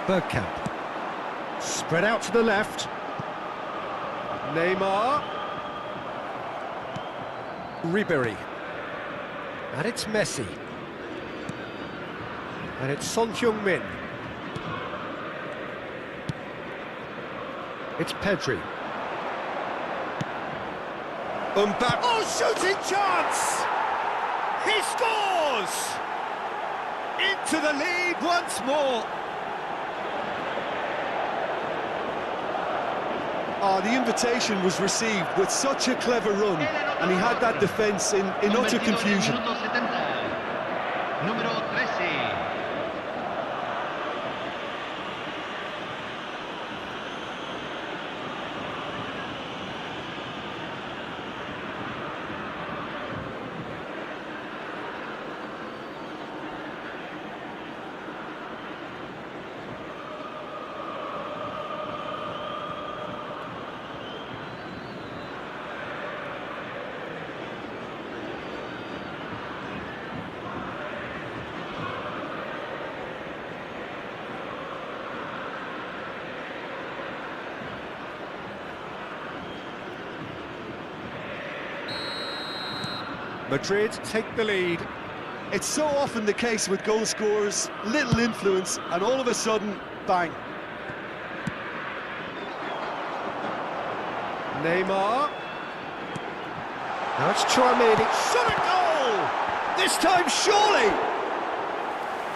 Speaker 2: Bergkamp. Spread out to the left. Neymar. Ribery. And it's Messi. And it's Son Heung-min. It's Pedri. Mbappe. Oh, shooting chance! He scores! Into the lead once more.
Speaker 3: Oh, the invitation was received with such a clever run, and he had that defence in utter confusion.
Speaker 4: Número 13.
Speaker 2: Madrid take the lead.
Speaker 3: It's so often the case with goal scorers, little influence, and all of a sudden, bang.
Speaker 2: Neymar. Now it's Chouameni. Shot a goal! This time, surely!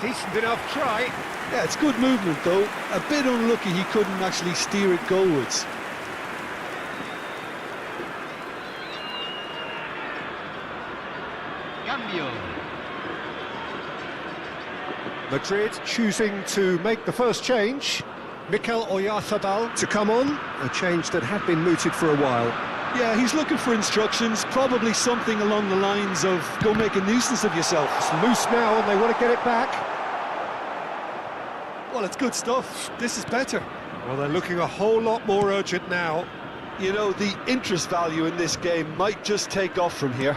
Speaker 2: Decent enough try.
Speaker 3: Yeah, it's good movement though. A bit unlucky he couldn't actually steer it goalwards.
Speaker 4: Cambio.
Speaker 2: Madrid choosing to make the first change. Mikel Oyarzabal to come on, a change that had been mooted for a while.
Speaker 3: Yeah, he's looking for instructions, probably something along the lines of, go make a nuisance of yourself.
Speaker 2: It's loose now and they want to get it back.
Speaker 3: Well, it's good stuff. This is better.
Speaker 2: Well, they're looking a whole lot more urgent now.
Speaker 3: You know, the interest value in this game might just take off from here.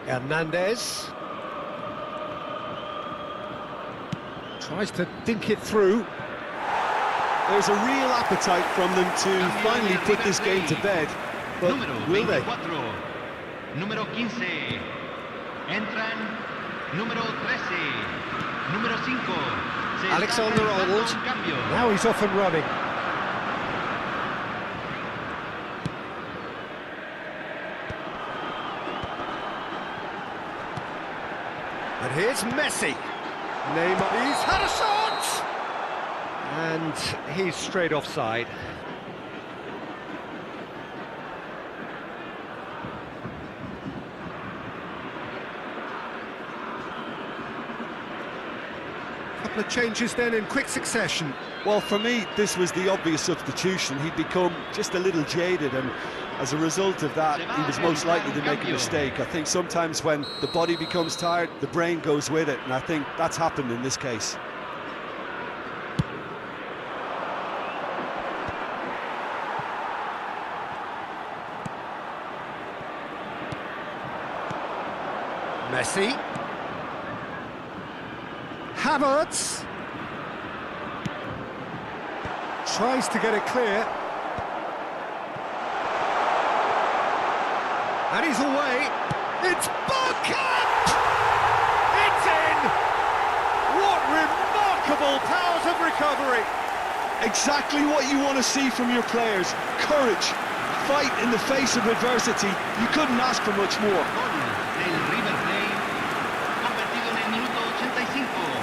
Speaker 2: Hernandez. Tries to dink it through.
Speaker 3: There's a real appetite from them to finally put this game to bed, but will they?
Speaker 4: Número 15. Entran número 13. Número 5.
Speaker 2: Alexander-Arnold. Now he's off and running. And here's Messi. Neymar, he's had a shot! And he's straight offside. couple of changes then in quick succession.
Speaker 5: Well, for me, this was the obvious substitution. He'd become just a little jaded, and as a result of that, he was most likely to make a mistake. I think sometimes when the body becomes tired, the brain goes with it, and I think that's happened in this case.
Speaker 2: Messi. Havertz. Tries to get it clear. And he's away. It's Bergkamp! It's in! What remarkable powers of recovery!
Speaker 5: Exactly what you want to see from your players. Courage, fight in the face of adversity. You couldn't ask for much more.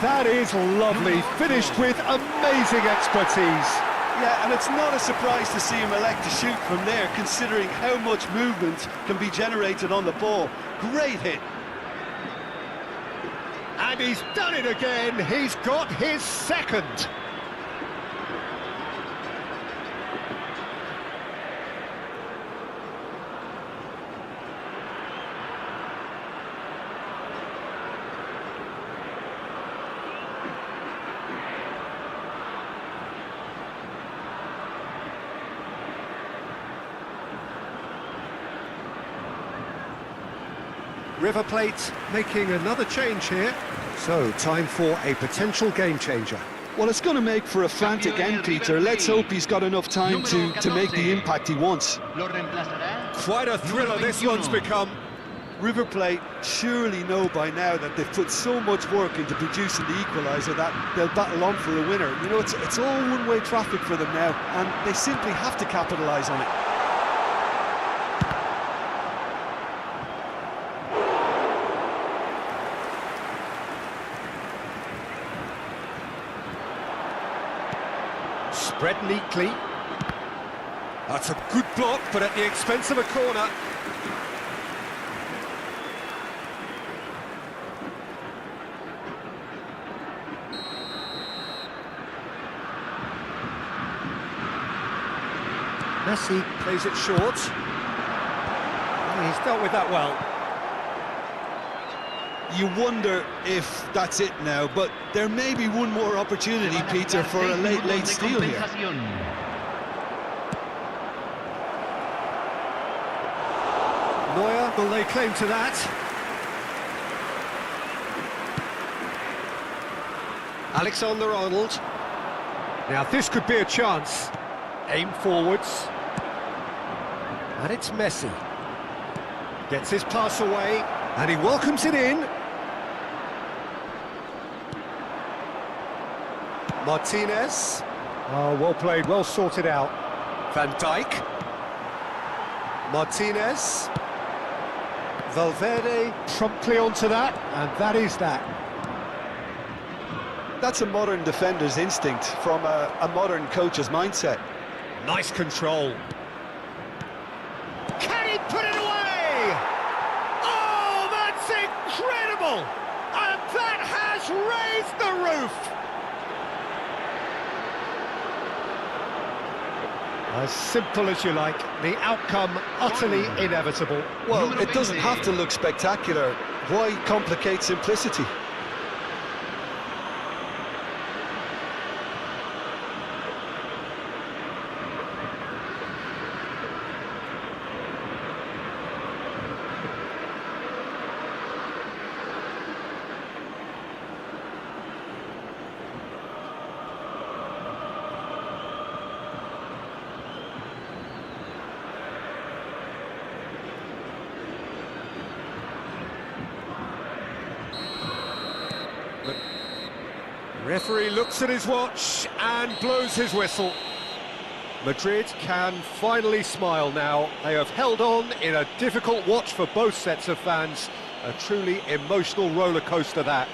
Speaker 2: That is lovely, finished with amazing expertise.
Speaker 5: Yeah, and it's not a surprise to see him elect to shoot from there, considering how much movement can be generated on the ball. Great hit.
Speaker 2: And he's done it again, he's got his second. River Plate making another change here. So, time for a potential game changer.
Speaker 5: Well, it's going to make for a frantic end, Peter. Let's hope he's got enough time to make the impact he wants.
Speaker 2: Quite a thriller this one's become.
Speaker 5: River Plate surely know by now that they've put so much work into producing the equaliser that they'll battle on for a winner. You know, it's all one-way traffic for them now, and they simply have to capitalise on it.
Speaker 2: Spread neatly. That's a good block, but at the expense of a corner. Messi plays it short. Oh, he's dealt with that well.
Speaker 5: You wonder if that's it now, but there may be one more opportunity, Peter, for a late steal here.
Speaker 2: Neuer will lay claim to that. Alexander-Arnold. Now this could be a chance. Aim forwards. And it's Messi. Gets his pass away, and he welcomes it in. Martinez. Oh, well played, well sorted out. Van Dijk. Martinez. Valverde promptly onto that, and that is that.
Speaker 5: That's a modern defender's instinct from a modern coach's mindset.
Speaker 2: Nice control. Can he put it away? Oh, that's incredible! And that has raised the roof! As simple as you like, the outcome utterly inevitable.
Speaker 5: Well, it doesn't have to look spectacular. Why complicate simplicity?
Speaker 2: Referee looks at his watch and blows his whistle. Madrid can finally smile now. They have held on in a difficult watch for both sets of fans. A truly emotional roller coaster that.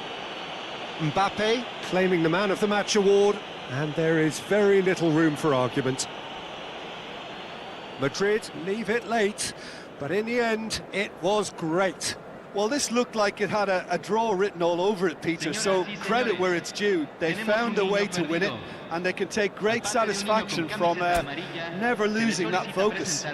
Speaker 2: Mbappe claiming the Man of the Match award, and there is very little room for argument. Madrid leave it late, but in the end it was great.
Speaker 5: Well, this looked like it had a draw written all over it, Peter, so credit where it's due. They found a way to win it, and they can take great satisfaction from never losing that focus.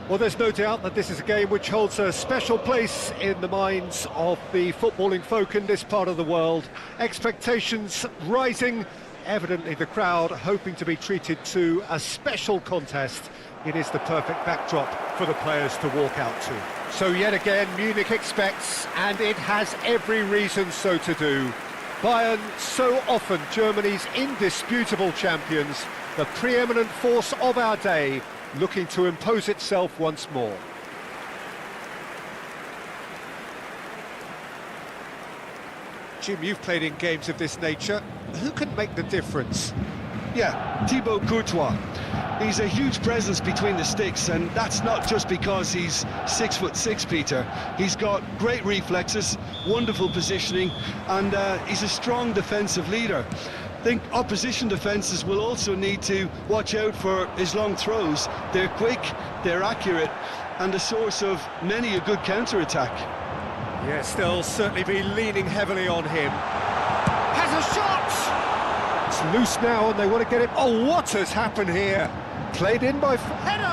Speaker 2: Well, there's no doubt that this is a game which holds a special place in the minds of the footballing folk in this part of the world. Expectations rising, evidently the crowd hoping to be treated to a special contest. It is the perfect backdrop for the players to walk out to. So yet again, Munich expects, and it has every reason so to do. Bayern, so often Germany's indisputable champions, the preeminent force of our day, looking to impose itself once more. Jim, you've played in games of this nature. Who can make the difference?
Speaker 5: Yeah, Thibaut Courtois. He's a huge presence between the sticks, and that's not just because he's 6'6", Peter. He's got great reflexes, wonderful positioning, and he's a strong defensive leader. I think opposition defences will also need to watch out for his long throws. They're quick, they're accurate, and a source of many a good counter-attack.
Speaker 2: Yes, they'll certainly be leaning heavily on him. Has a shot! It's loose now and they want to get it. Oh, what has happened here? Played in by header!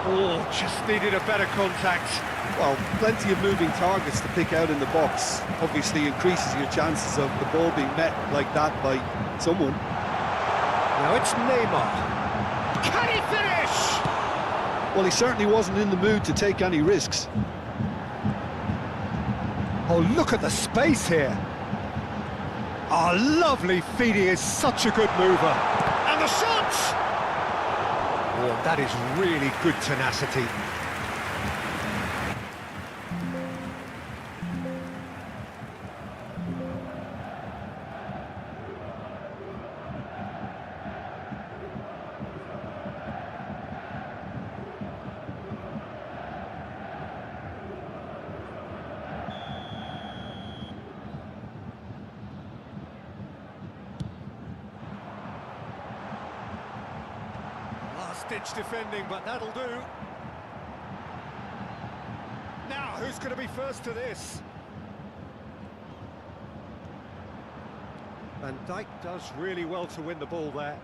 Speaker 2: Oh, just needed a better contact.
Speaker 5: Well, plenty of moving targets to pick out in the box. Obviously increases your chances of the ball being met like that by someone.
Speaker 2: Now it's Neymar. Can he finish?
Speaker 5: Well, he certainly wasn't in the mood to take any risks.
Speaker 2: Oh, look at the space here. Oh, lovely feed. He is such a good mover. And the shot! Oh, that is really good tenacity. Last-ditch defending, but that'll do. Now, who's going to be first to this? Van Dijk does really well to win the ball there.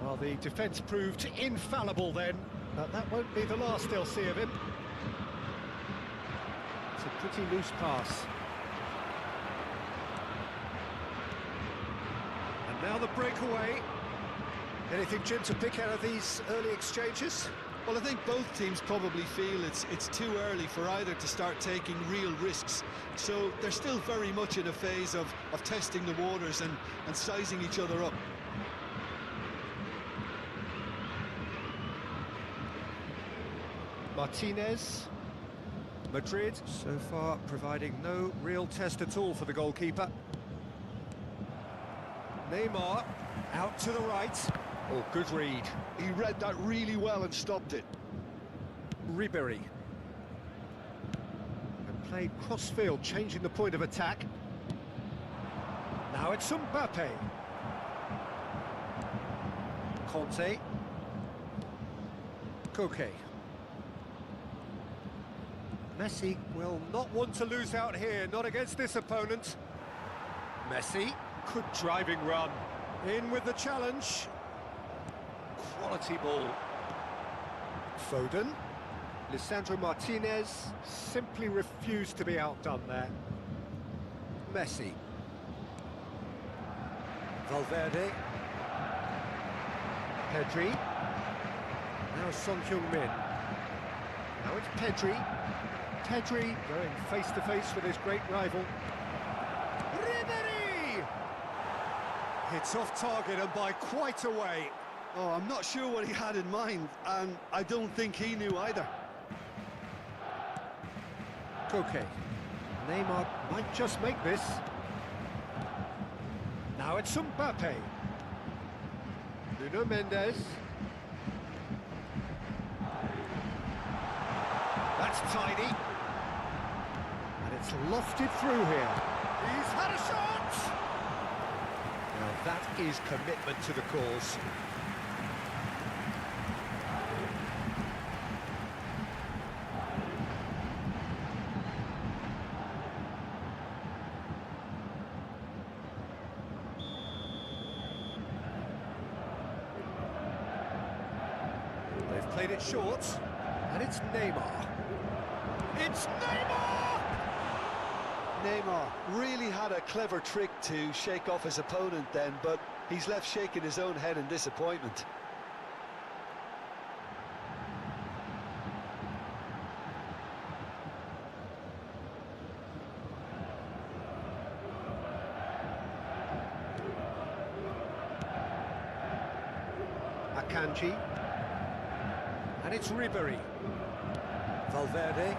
Speaker 2: Well, the defence proved infallible then, but that won't be the last they'll see of him. It's a pretty loose pass. And now the breakaway. Anything, Jim, to pick out of these early exchanges?
Speaker 5: Well, I think both teams probably feel it's too early for either to start taking real risks. So they're still very much in a phase of testing the waters and sizing each other up.
Speaker 2: Martinez. Madrid, so far, providing no real test at all for the goalkeeper. Neymar, out to the right. Oh, good read.
Speaker 5: He read that really well and stopped it.
Speaker 2: Ribéry. And played cross-field, changing the point of attack. Now it's Mbappe. Conte. Koke. Messi will not want to lose out here, not against this opponent. Messi, good driving run. In with the challenge. Quality ball. Foden. Lisandro Martinez simply refused to be outdone there. Messi. Valverde. Pedri. Now Son Heung-min. Now it's Pedri. Pedri going face-to-face with his great rival. Ribery! Hits off target and by quite a way.
Speaker 5: Oh, I'm not sure what he had in mind, and I don't think he knew either.
Speaker 2: Koke. Neymar might just make this. Now it's Mbappe. Nuno Mendes. That's tidy. And it's lofted through here. He's had a shot! Now that is commitment to the cause. They've played it short, and it's Neymar. It's Neymar!
Speaker 3: Neymar really had a clever trick to shake off his opponent then, but he's left shaking his own head in disappointment.
Speaker 2: Akanji. And it's Ribery. Valverde.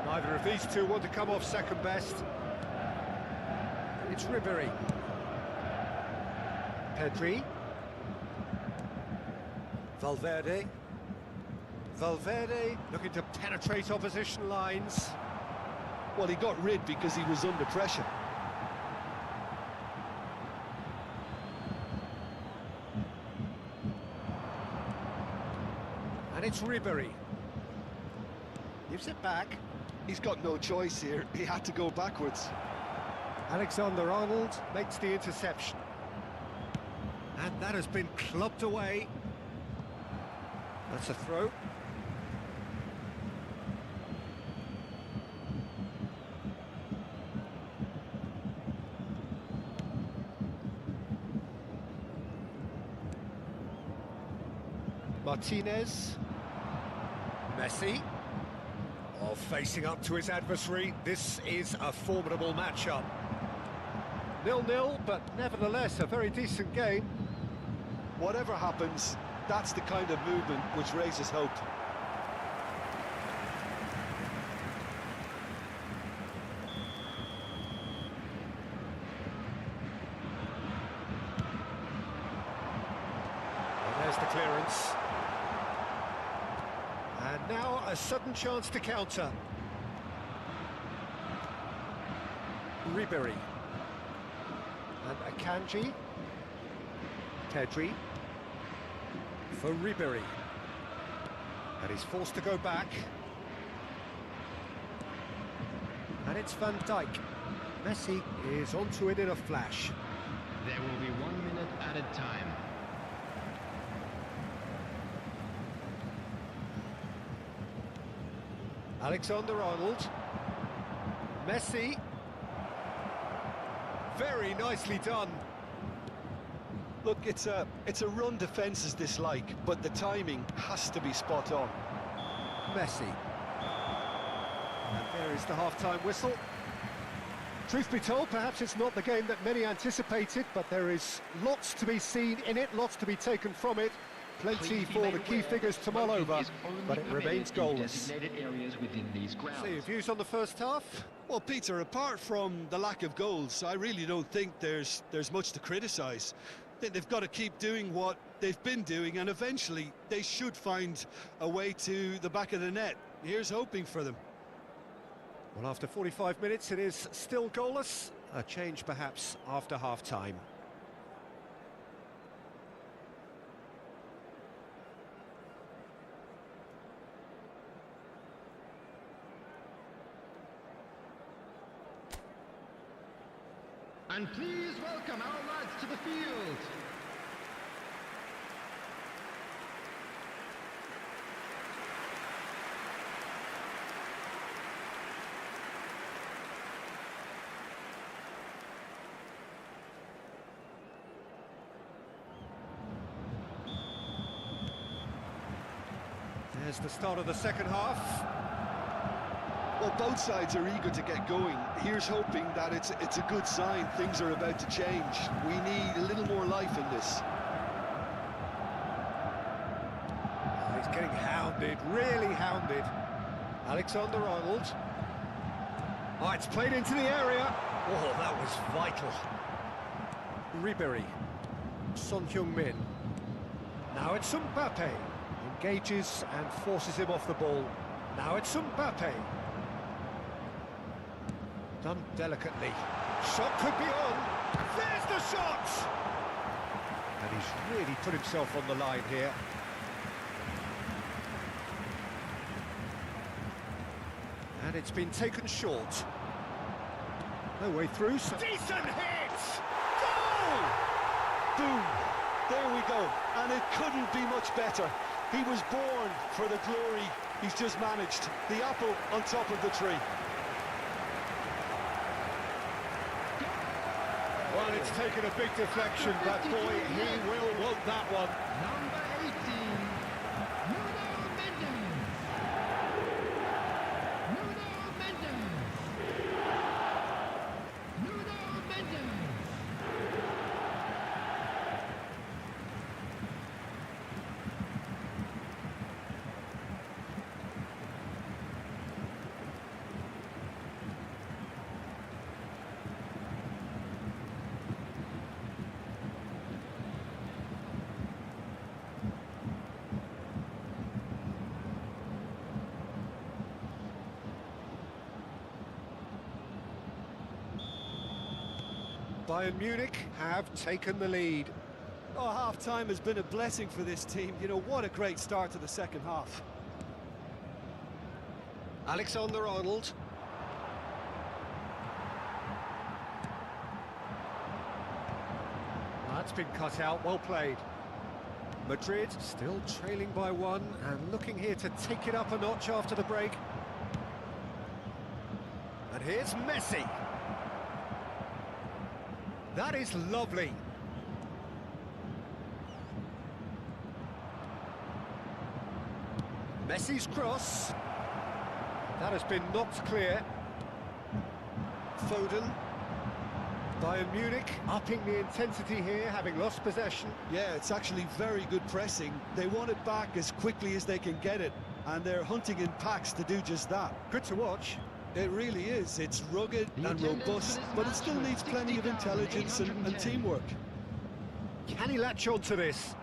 Speaker 2: Neither of these two want to come off second best. It's Ribery. Pedri. Valverde. Valverde looking to penetrate opposition lines.
Speaker 3: Well, he got rid because he was under pressure.
Speaker 2: And it's Ribery. Gives it back.
Speaker 5: He's got no choice here. He had to go backwards.
Speaker 2: Alexander-Arnold makes the interception. And that has been clubbed away. That's a throw. Martinez. Messi. Oh, facing up to his adversary. This is a formidable matchup. 0-0, but nevertheless a very decent game.
Speaker 3: Whatever happens, that's the kind of movement which raises hope.
Speaker 2: Well, there's the clearance. And now a sudden chance to counter. Ribery. And Akanji. Pedri. For Ribery. And he's forced to go back. And it's Van Dijk. Messi is onto it in a flash.
Speaker 4: There will be 1 minute added time.
Speaker 2: Alexander-Arnold. Messi. Very nicely done.
Speaker 3: Look, it's a run defence's dislike, but the timing has to be spot on.
Speaker 2: Messi. And there is the half-time whistle. Truth be told, perhaps it's not the game that many anticipated, but there is lots to be seen in it, lots to be taken from it. Plenty for the key figures to mull over, but it remains goalless. So your views on the first half?
Speaker 5: Well, Peter, apart from the lack of goals, I really don't think there's much to criticise. I think they've got to keep doing what they've been doing, and eventually they should find a way to the back of the net. Here's hoping for them.
Speaker 2: Well, after 45 minutes, it is still goalless. A change, perhaps, after half-time.
Speaker 4: And please welcome our lads to the field.
Speaker 2: There's the start of the second half.
Speaker 5: Well, both sides are eager to get going. Here's hoping that it's a good sign. Things are about to change. We need a little more life in this.
Speaker 2: Oh, he's getting hounded, really hounded. Alexander-Arnold. Oh, it's played into the area. Oh, that was vital. Ribéry. Son Heung-min. Now it's Mbappe. Engages and forces him off the ball. Now it's Mbappe. Done delicately. Shot could be on. There's the shot! And he's really put himself on the line here. And it's been taken short. No way through. Decent hit! Goal!
Speaker 5: Boom! There we go. And it couldn't be much better. He was born for the glory he's just managed. The apple on top of the tree.
Speaker 2: Well, it's taken a big deflection, but boy, he will want that one.
Speaker 4: Number 18, Nuno Mendes. Nuno Mendes.
Speaker 2: Bayern Munich have taken the lead.
Speaker 5: Oh, half-time has been a blessing for this team. You know, what a great start to the second half.
Speaker 2: Alexander-Arnold. That's been cut out, well played. Madrid still trailing by one and looking here to take it up a notch after the break. And here's Messi. That is lovely. Messi's cross. That has been knocked clear. Foden. Bayern Munich upping the intensity here, having lost possession.
Speaker 5: Yeah, it's actually very good pressing. They want it back as quickly as they can get it, and they're hunting in packs to do just that.
Speaker 2: Good to watch.
Speaker 5: It really is. It's rugged and robust, but it still needs plenty of intelligence and teamwork.
Speaker 2: Can he latch on to this?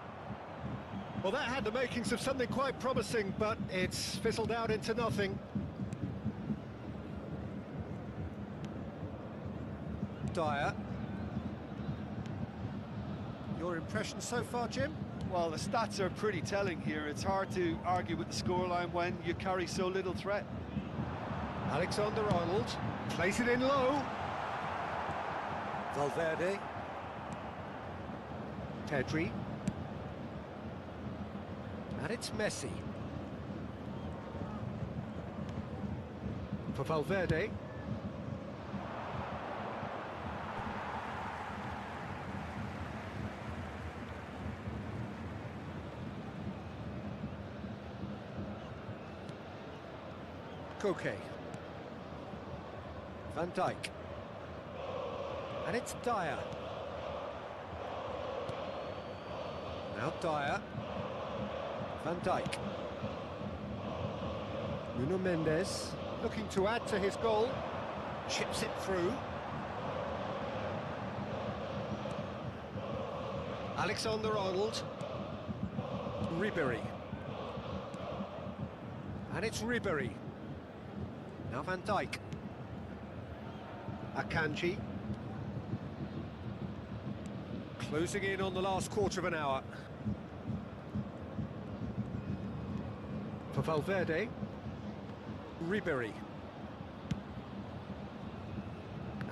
Speaker 2: Well, that had the makings of something quite promising, but it's fizzled out into nothing. Dyer. Your impression so far, Jim?
Speaker 5: Well, the stats are pretty telling here. It's hard to argue with the scoreline when you carry so little threat.
Speaker 2: Alexander-Arnold plays it in low. Valverde. Pedri. And it's Messi. For Valverde. Koke. Van Dijk. And it's Dyer. Now Dyer. Van Dijk. Nuno Mendes looking to add to his goal. Chips it through. Alexander-Arnold. Ribéry. And it's Ribéry. Now Van Dijk. Akanji. Closing in on the last quarter of an hour. For Valverde. Ribéry.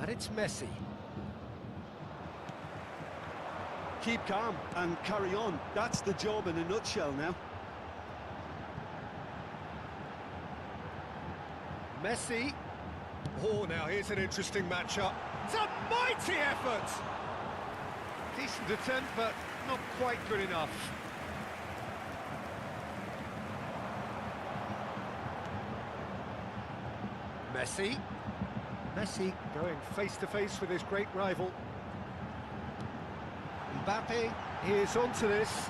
Speaker 2: And it's Messi.
Speaker 5: keep calm and carry on. That's the job in a nutshell now.
Speaker 2: Messi. Oh, now here's an interesting matchup. It's a mighty effort! Decent attempt, but not quite good enough. Messi. Messi going face-to-face with his great rival. Mbappe is onto this.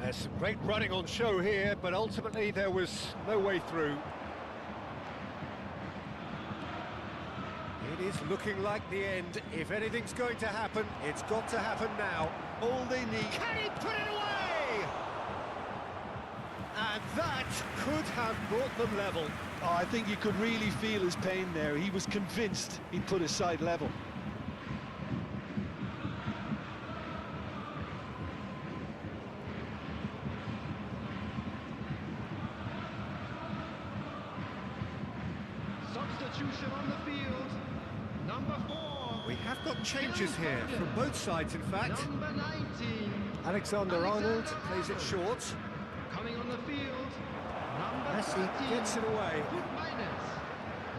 Speaker 2: There's some great running on show here, but ultimately there was no way through. It is looking like the end. If anything's going to happen, it's got to happen now.
Speaker 5: All they need...
Speaker 2: Can he put it away? And that could have brought them level.
Speaker 5: Oh, I think you could really feel his pain there. He was convinced he'd put his side level.
Speaker 4: Substitution on the field. Number 4.
Speaker 2: We have got changes here from both sides, in fact.
Speaker 4: Number 19.
Speaker 2: Alexander-Arnold plays it short.
Speaker 4: Coming on the field. Number
Speaker 2: Messi
Speaker 4: 13.
Speaker 2: gets it away.
Speaker 4: Minus.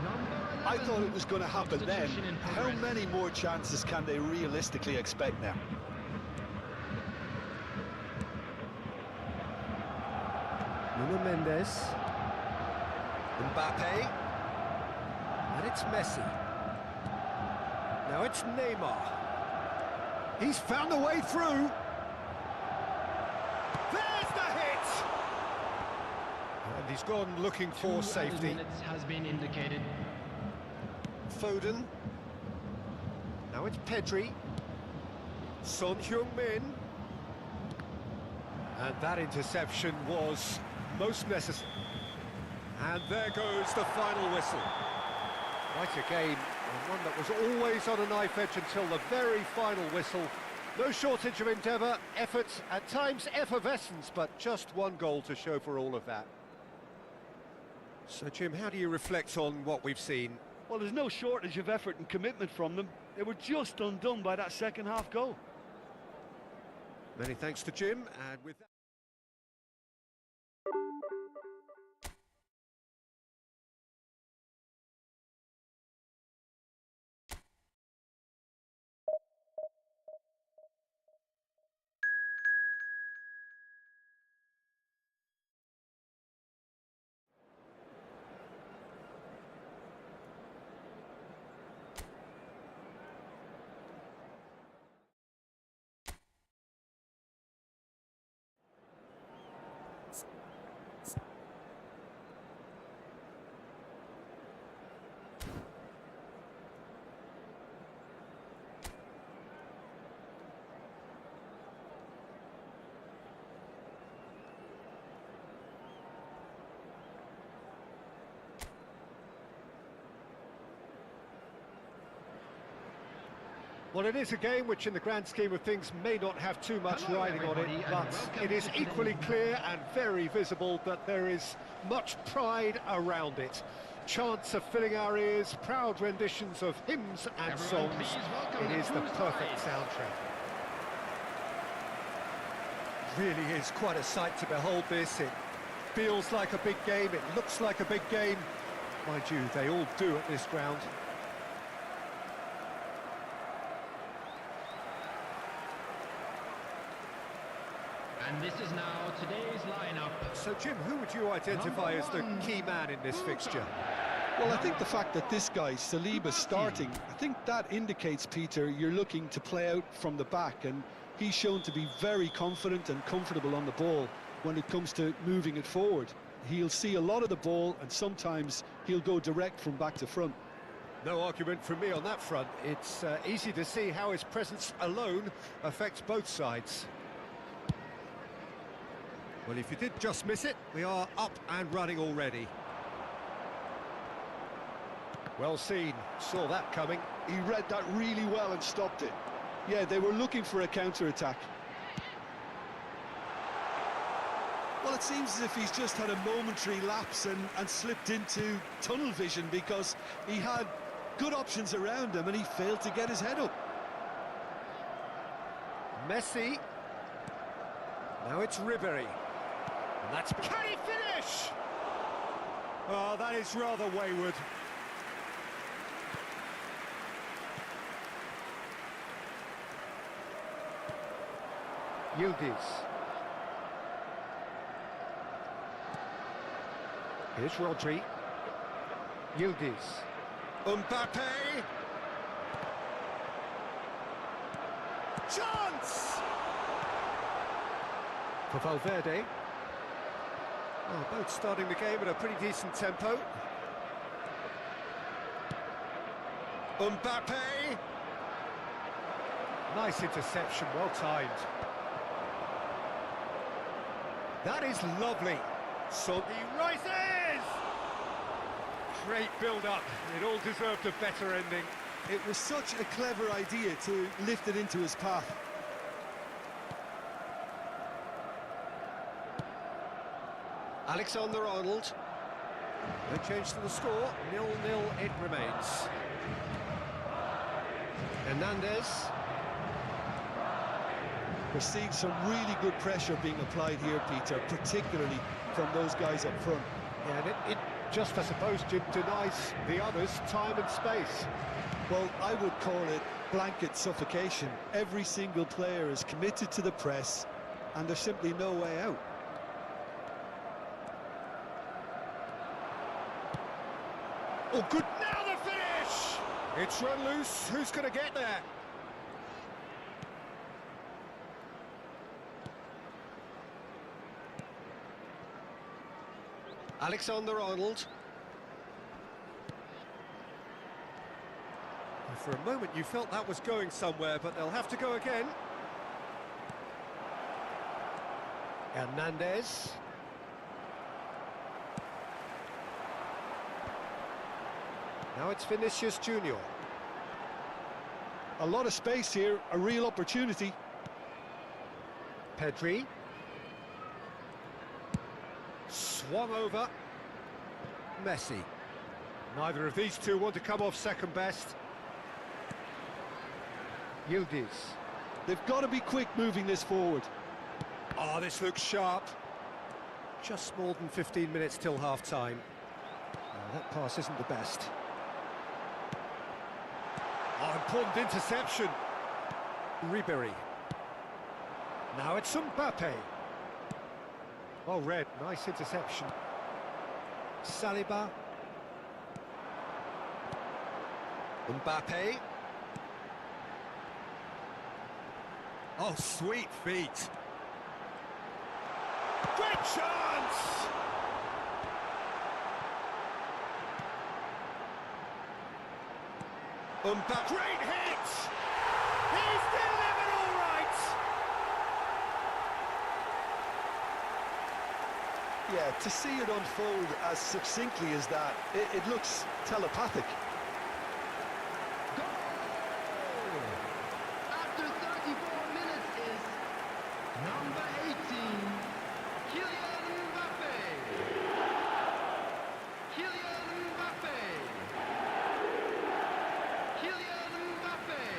Speaker 4: Number 11.
Speaker 5: I thought it was going to happen then.
Speaker 4: Substitution in
Speaker 5: How
Speaker 4: progress.
Speaker 5: many more chances can they realistically expect now?
Speaker 2: Nuno Mendes. Mbappe. And it's Messi. Now it's Neymar. He's found a way through. There's the hit! And he's gone looking for
Speaker 4: 2 added
Speaker 2: safety.
Speaker 4: minutes has been indicated.
Speaker 2: Foden. Now it's Pedri. Son Heung-min. And that interception was most necessary. And there goes the final whistle. Quite a game, and one that was always on a knife edge until the very final whistle. No shortage of endeavour, effort, at times effervescence, but just one goal to show for all of that. So, Jim, how do you reflect on what we've seen?
Speaker 5: Well, there's no shortage of effort and commitment from them. They were just undone by that second half goal.
Speaker 2: Many thanks to Jim, and with that... Well, it is a game which, in the grand scheme of things, may not have too much
Speaker 4: Hello,
Speaker 2: riding on it,
Speaker 4: everybody, and
Speaker 2: but
Speaker 4: welcome
Speaker 2: it is
Speaker 4: to
Speaker 2: equally
Speaker 4: today's-
Speaker 2: clear and very visible that there is much pride around it. Chants are filling our ears, proud renditions of hymns and
Speaker 4: Everyone,
Speaker 2: songs.
Speaker 4: please welcome
Speaker 2: It
Speaker 4: the
Speaker 2: is the
Speaker 4: Cruise
Speaker 2: perfect
Speaker 4: Tide.
Speaker 2: soundtrack. Really is quite a sight to behold this. It feels like a big game, it looks like a big game. Mind you, they all do at this ground.
Speaker 4: And this is now today's lineup.
Speaker 2: So, Jim, who would you identify as the key man in this fixture?
Speaker 3: Well, I think the fact that this guy, Saliba's starting, I think that indicates, Peter, you're looking to play out from the back, and he's shown to be very confident and comfortable on the ball when it comes to moving it forward. He'll see a lot of the ball, and sometimes he'll go direct from back to front.
Speaker 2: No argument from me on that front. It's easy to see how his presence alone affects both sides. Well, if you did just miss it, we are up and running already. Well seen, saw that coming.
Speaker 3: He read that really well and stopped it. Yeah, they were looking for a counter-attack.
Speaker 5: Well, it seems as if he's just had a momentary lapse and slipped into tunnel vision, because he had good options around him and he failed to get his head up.
Speaker 2: Messi. Now it's Ribery. And that's... Can he finish? Oh, that is rather wayward. Yildiz. Here's Rodri. Yildiz. Mbappe. Chance! For Valverde. Oh, both starting the game at a pretty decent tempo. Mbappe. Nice interception, well timed. That is lovely. So he rises! Great build-up. It all deserved a better ending.
Speaker 5: It was such a clever idea to lift it into his path.
Speaker 2: Alexander-Arnold. No change to the score. 0-0 it remains. Hernandez.
Speaker 5: We're seeing some really good pressure being applied here, Peter, particularly from those guys up front.
Speaker 2: Yeah, and it just, I suppose, Jim, denies the others time and space.
Speaker 5: Well, I would call it blanket suffocation. Every single player is committed to the press, and there's simply no way out.
Speaker 2: Oh, good. Now the finish! It's run loose. Who's going to get there? Alexander-Arnold. For a moment you felt that was going somewhere, but they'll have to go again. Hernandez. Now it's Vinicius Junior.
Speaker 5: A lot of space here, a real opportunity.
Speaker 2: Pedri. Swung over. Messi. Neither of these two want to come off second best. Yildiz.
Speaker 5: They've got to be quick moving this forward.
Speaker 2: Oh, this looks sharp. Just more than 15 minutes till half-time. That pass isn't the best. Oh, important interception. Ribery. Now it's Mbappe. Oh, red, nice interception. Saliba. Mbappe. Oh, sweet feet. Great chance! Mbappe. Great hit! He's delivered all right!
Speaker 5: Yeah, to see it unfold as succinctly as that, it looks telepathic.
Speaker 4: After 34 minutes is number 18, Kylian Mbappe. Kylian Mbappe. Kylian Mbappe.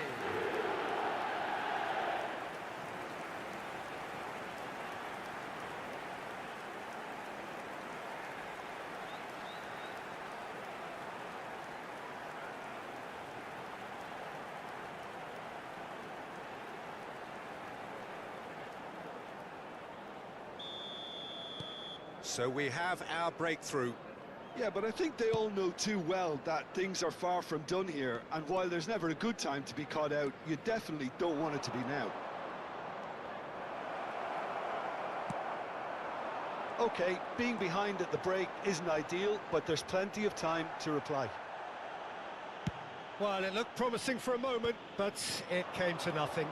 Speaker 2: So we have our breakthrough.
Speaker 5: Yeah, but I think they all know too well that things are far from done here, and while there's never a good time to be caught out, you definitely don't want it to be now. Okay, being behind at the break isn't ideal, but there's plenty of time to reply.
Speaker 2: Well, it looked promising for a moment, but it came to nothing.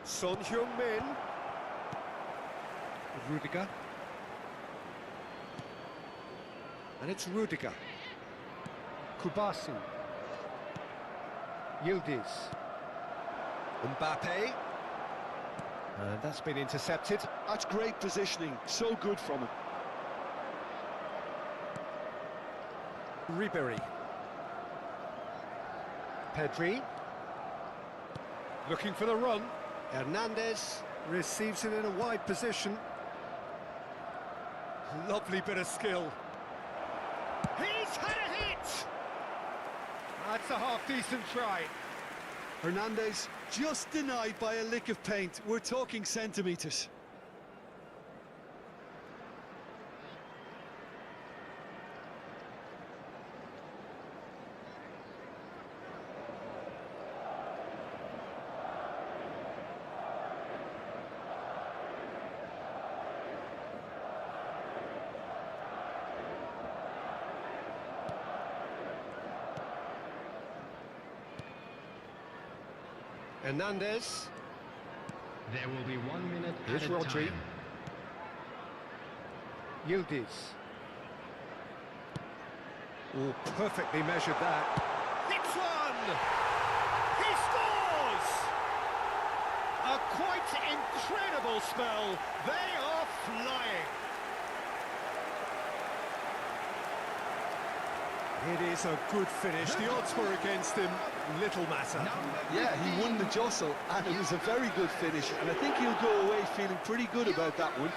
Speaker 2: Son Heung-min. Rudiger. And it's Rudiger. Kubasu. Yildiz. Mbappe. And that's been intercepted.
Speaker 5: That's great positioning, so good from him.
Speaker 2: Ribery. Pedri. Looking for the run. Hernandez receives it in a wide position. Lovely bit of skill. He's had a hit! That's a half-decent try.
Speaker 5: Hernandez just denied by a lick of paint. We're talking centimetres.
Speaker 2: Hernandez.
Speaker 4: There will be 1 minute
Speaker 2: Here's
Speaker 4: added
Speaker 2: Rodri.
Speaker 4: time.
Speaker 2: Yildiz. Oh, perfectly measured that. Hits one! He scores! A quite incredible spell. They are flying. It is a good finish. The odds were against him. Little matter.
Speaker 5: Yeah, he won the jostle, and it was a very good finish, and I think he'll go away feeling pretty good about that one.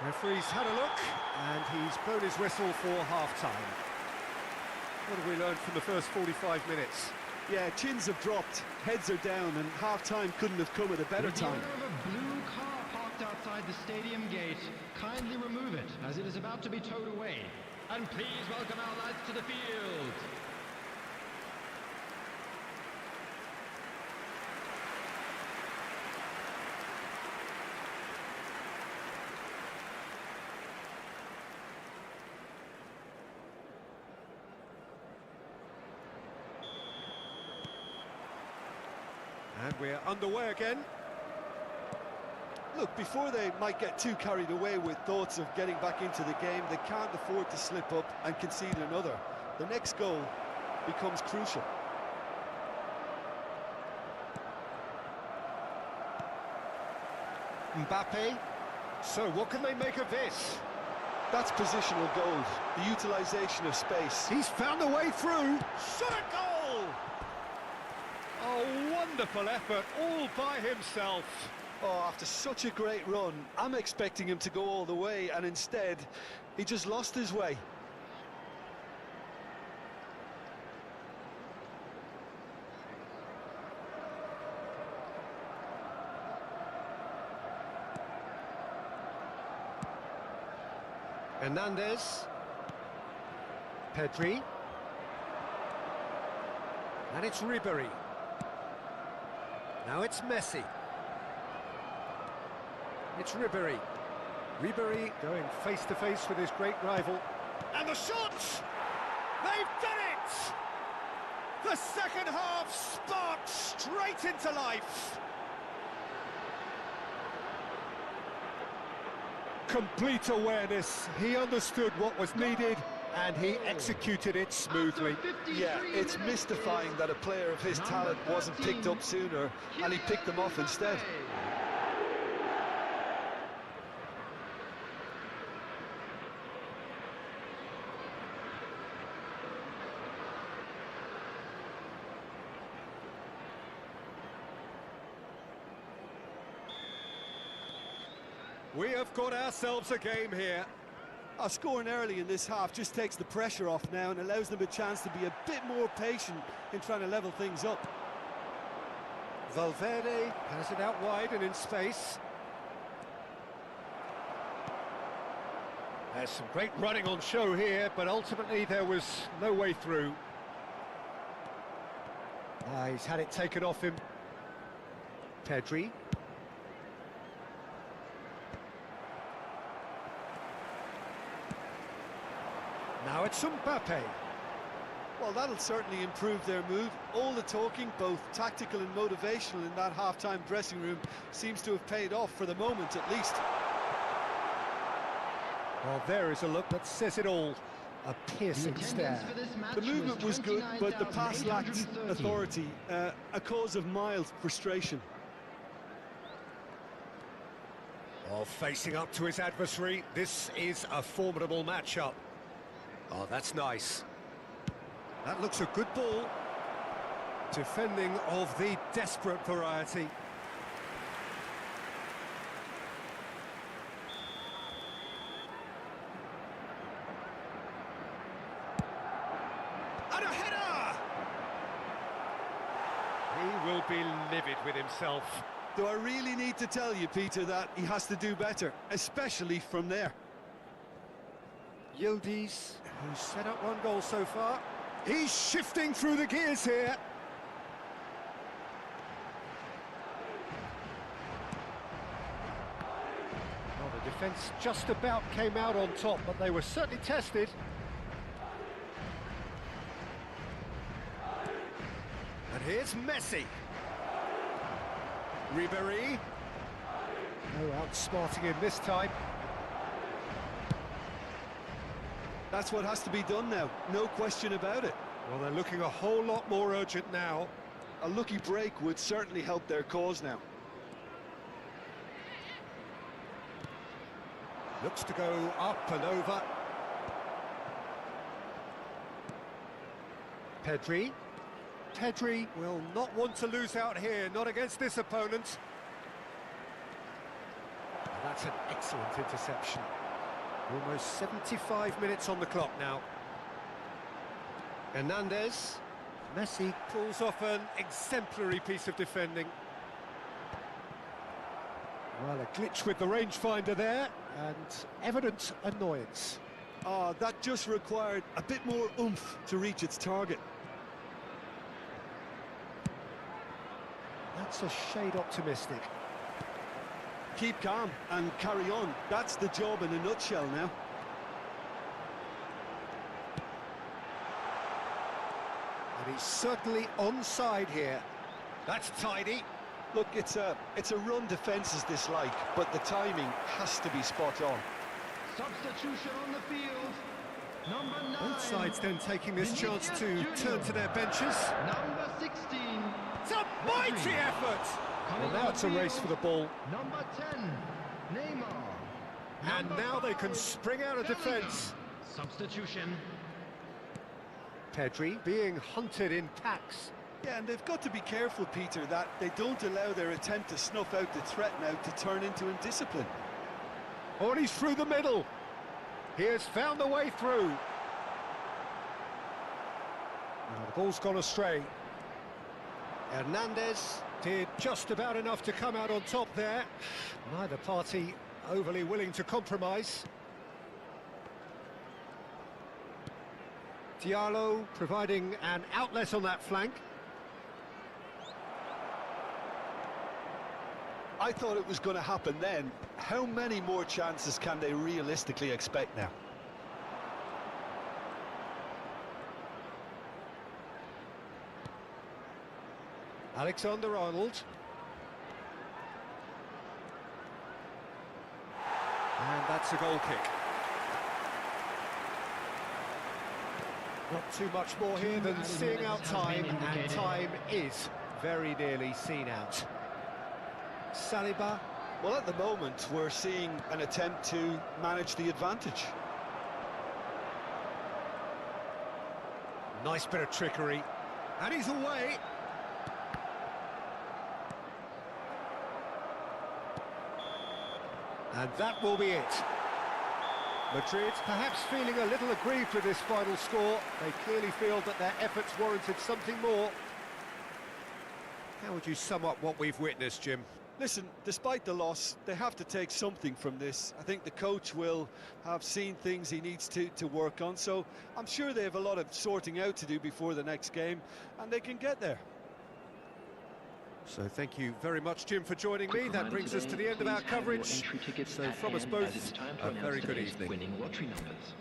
Speaker 2: Referee's had a look, and he's blown his whistle for half-time. What have we learned from the first 45 minutes?
Speaker 5: Yeah, chins have dropped, heads are down, and half-time couldn't have come at a better
Speaker 4: With the
Speaker 5: time.
Speaker 4: owner of a blue car parked outside the stadium gate, kindly remove it as it is about to be towed away. And please welcome our lads to the field.
Speaker 2: And we're underway again.
Speaker 5: Look, before they might get too carried away with thoughts of getting back into the game, they can't afford to slip up and concede another. The next goal becomes crucial.
Speaker 2: Mbappe. So what can they make of this?
Speaker 5: That's positional gold, the utilisation of space.
Speaker 2: He's found a way through. Shot a goal! A wonderful effort all by himself.
Speaker 5: Oh, after such a great run, I'm expecting him to go all the way, and instead, he just lost his way.
Speaker 2: Hernandez. Pedri. And it's Ribery. Now it's Messi. It's Ribery. Ribery going face-to-face with his great rival. And the shot! They've done it! The second half sparked straight into life. Complete awareness. He understood what was needed and he executed it smoothly.
Speaker 5: Yeah, it's mystifying that a player of his talent wasn't picked up sooner, and he picked them off instead.
Speaker 2: We have got ourselves a game here.
Speaker 5: Scoring early in this half just takes the pressure off now and allows them a chance to be a bit more patient in trying to level things up.
Speaker 2: Valverde has it out wide and in space. There's some great running on show here, but ultimately there was no way through. He's had it taken off him. Pedri. Now it's Mbappe.
Speaker 5: Well, that'll certainly improve their mood. All the talking, both tactical and motivational, in that half-time dressing room seems to have paid off for the moment, at least.
Speaker 2: Well, there is a look that says it all. A piercing stare.
Speaker 5: The movement was good, but the pass lacked authority, a cause of mild frustration.
Speaker 2: Oh, facing up to his adversary, this is a formidable matchup. Oh, that's nice. That looks a good ball. Defending of the desperate variety. And a header! He will be livid with himself.
Speaker 5: Do I really need to tell you, Peter, that he has to do better, especially from there?
Speaker 2: Yildiz, who's set up one goal so far. He's shifting through the gears here. Well, the defence just about came out on top, but they were certainly tested. And here's Messi. Ribéry. No outsmarting him this time.
Speaker 5: That's what has to be done now, no question about it.
Speaker 2: Well, they're looking a whole lot more urgent now.
Speaker 5: A lucky break would certainly help their cause now.
Speaker 2: Looks to go up and over. Pedri. Pedri will not want to lose out here, not against this opponent. That's an excellent interception. Almost 75 minutes on the clock now. Hernandez. Messi pulls off an exemplary piece of defending. Well, a glitch with the rangefinder there, and evident annoyance.
Speaker 5: That just required a bit more oomph to reach its target.
Speaker 2: That's a shade optimistic.
Speaker 5: Keep calm and carry on. That's the job in a nutshell now.
Speaker 2: And he's certainly onside here. That's tidy.
Speaker 5: Look, it's a run defence this like, but the timing has to be spot on.
Speaker 4: Substitution on the field. Number 9.
Speaker 2: Both sides then taking this chance to turn to their benches.
Speaker 4: Number 16.
Speaker 2: It's a mighty effort! Well, now it's a race for the ball.
Speaker 4: Number 10, Neymar.
Speaker 2: And now they can spring out of defence.
Speaker 4: Substitution.
Speaker 2: Pedri being hunted in packs.
Speaker 5: Yeah, and they've got to be careful, Peter, that they don't allow their attempt to snuff out the threat now to turn into indiscipline.
Speaker 2: Oh, and he's through the middle. He has found the way through. Now the ball's gone astray. Hernandez did just about enough to come out on top there. Neither party overly willing to compromise. Diallo providing an outlet on that flank.
Speaker 5: I thought it was going to happen then. How many more chances can they realistically expect now?
Speaker 2: Alexander-Arnold. And that's a goal kick. Not too much more here than seeing out time, and time is very nearly seen out. Saliba.
Speaker 5: Well, at the moment, we're seeing an attempt to manage the advantage.
Speaker 2: Nice bit of trickery. And he's away. And that will be it. Madrid perhaps feeling a little aggrieved with this final score. They clearly feel that their efforts warranted something more. How would you sum up what we've witnessed, Jim?
Speaker 5: Listen, despite the loss, they have to take something from this. I think the coach will have seen things he needs to work on, so I'm sure they have a lot of sorting out to do before the next game, and they can get there.
Speaker 2: So thank you very much, Jim, for joining me. That brings us to the end of our coverage. So from us both, a very good evening.
Speaker 6: Winning lottery numbers.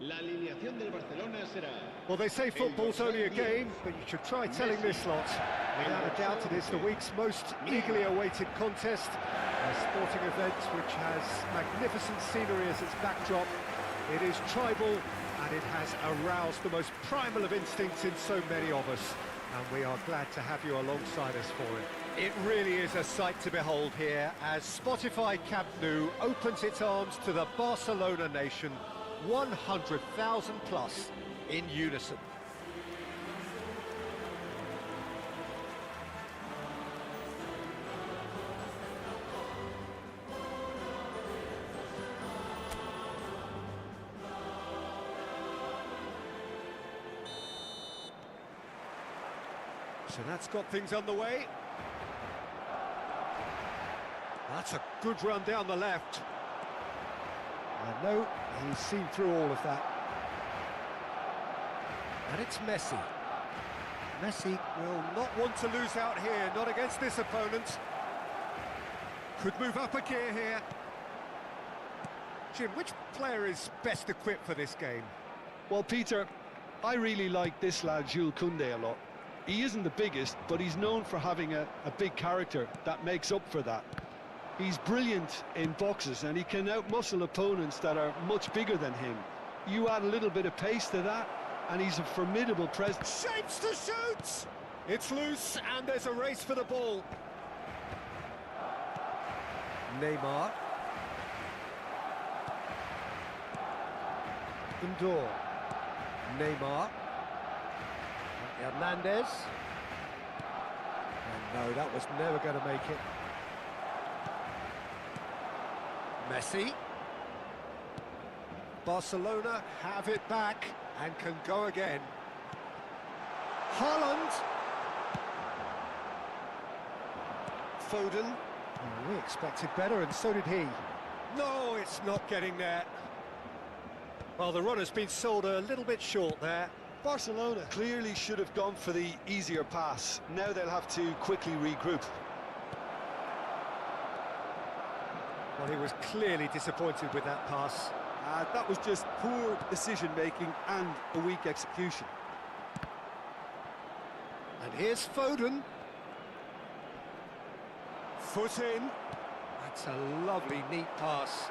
Speaker 1: La alineación del Barcelona será...
Speaker 2: Well, they say football's only a game, but you should try telling this lot. Without a doubt, it is the week's most eagerly awaited contest. A sporting event which has magnificent scenery as its backdrop. It is tribal, and it has aroused the most primal of instincts in so many of us. And we are glad to have you alongside us for it. It really is a sight to behold here as Spotify Camp Nou opens its arms to the Barcelona nation, 100,000 plus in unison. So that's got things underway. That's a good run down the left. And no, he's seen through all of that. And it's Messi. Messi will not want to lose out here, not against this opponent. Could move up a gear here. Jim, which player is best equipped for this game?
Speaker 3: Well, Peter, I really like this lad, Jules Koundé, a lot. He isn't the biggest, but he's known for having a big character that makes up for that. He's brilliant in boxes and he can outmuscle opponents that are much bigger than him. You add a little bit of pace to that and he's a formidable presence.
Speaker 2: Shapes to shoot! It's loose and there's a race for the ball. Neymar. Indoor. Neymar. Hernandez. And no, that was never going to make it. Messi. Barcelona have it back and can go again. Haaland. Foden. Oh, we expected better and so did he. No, it's not getting there. Well, the run has been sold a little bit short there.
Speaker 3: Barcelona clearly should have gone for the easier pass. Now they'll have to quickly regroup.
Speaker 2: Well, he was clearly disappointed with that pass.
Speaker 5: That was just poor decision-making and a weak execution.
Speaker 2: And here's Foden. Foot in. That's a lovely, neat pass.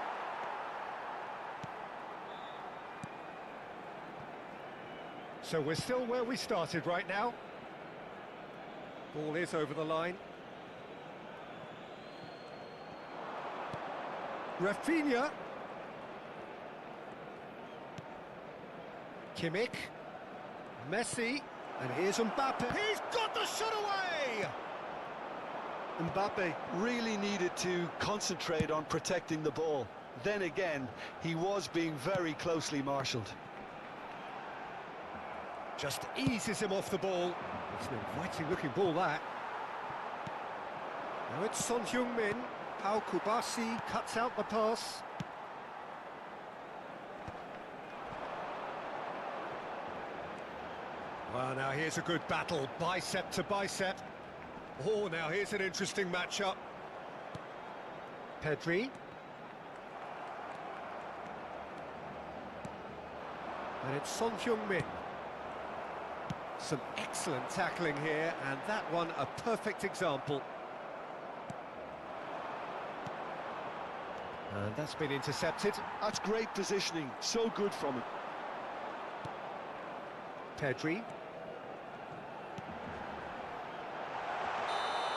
Speaker 2: So we're still where we started right now. Ball is over the line. Rafinha. Kimmich. Messi. And here's Mbappe. He's got the shot away!
Speaker 3: Mbappe really needed to concentrate on protecting the ball. Then again, he was being very closely marshalled.
Speaker 2: Just eases him off the ball. It's an inviting looking ball, that. Now it's Son Heung-min. Pau Kubasi cuts out the pass. Well, now here's a good battle, bicep to bicep. Oh, now here's an interesting matchup. Pedri. And it's Son Heung-min. Some excellent tackling here, and that one a perfect example. And that's been intercepted.
Speaker 3: That's great positioning, so good from him.
Speaker 2: Pedri.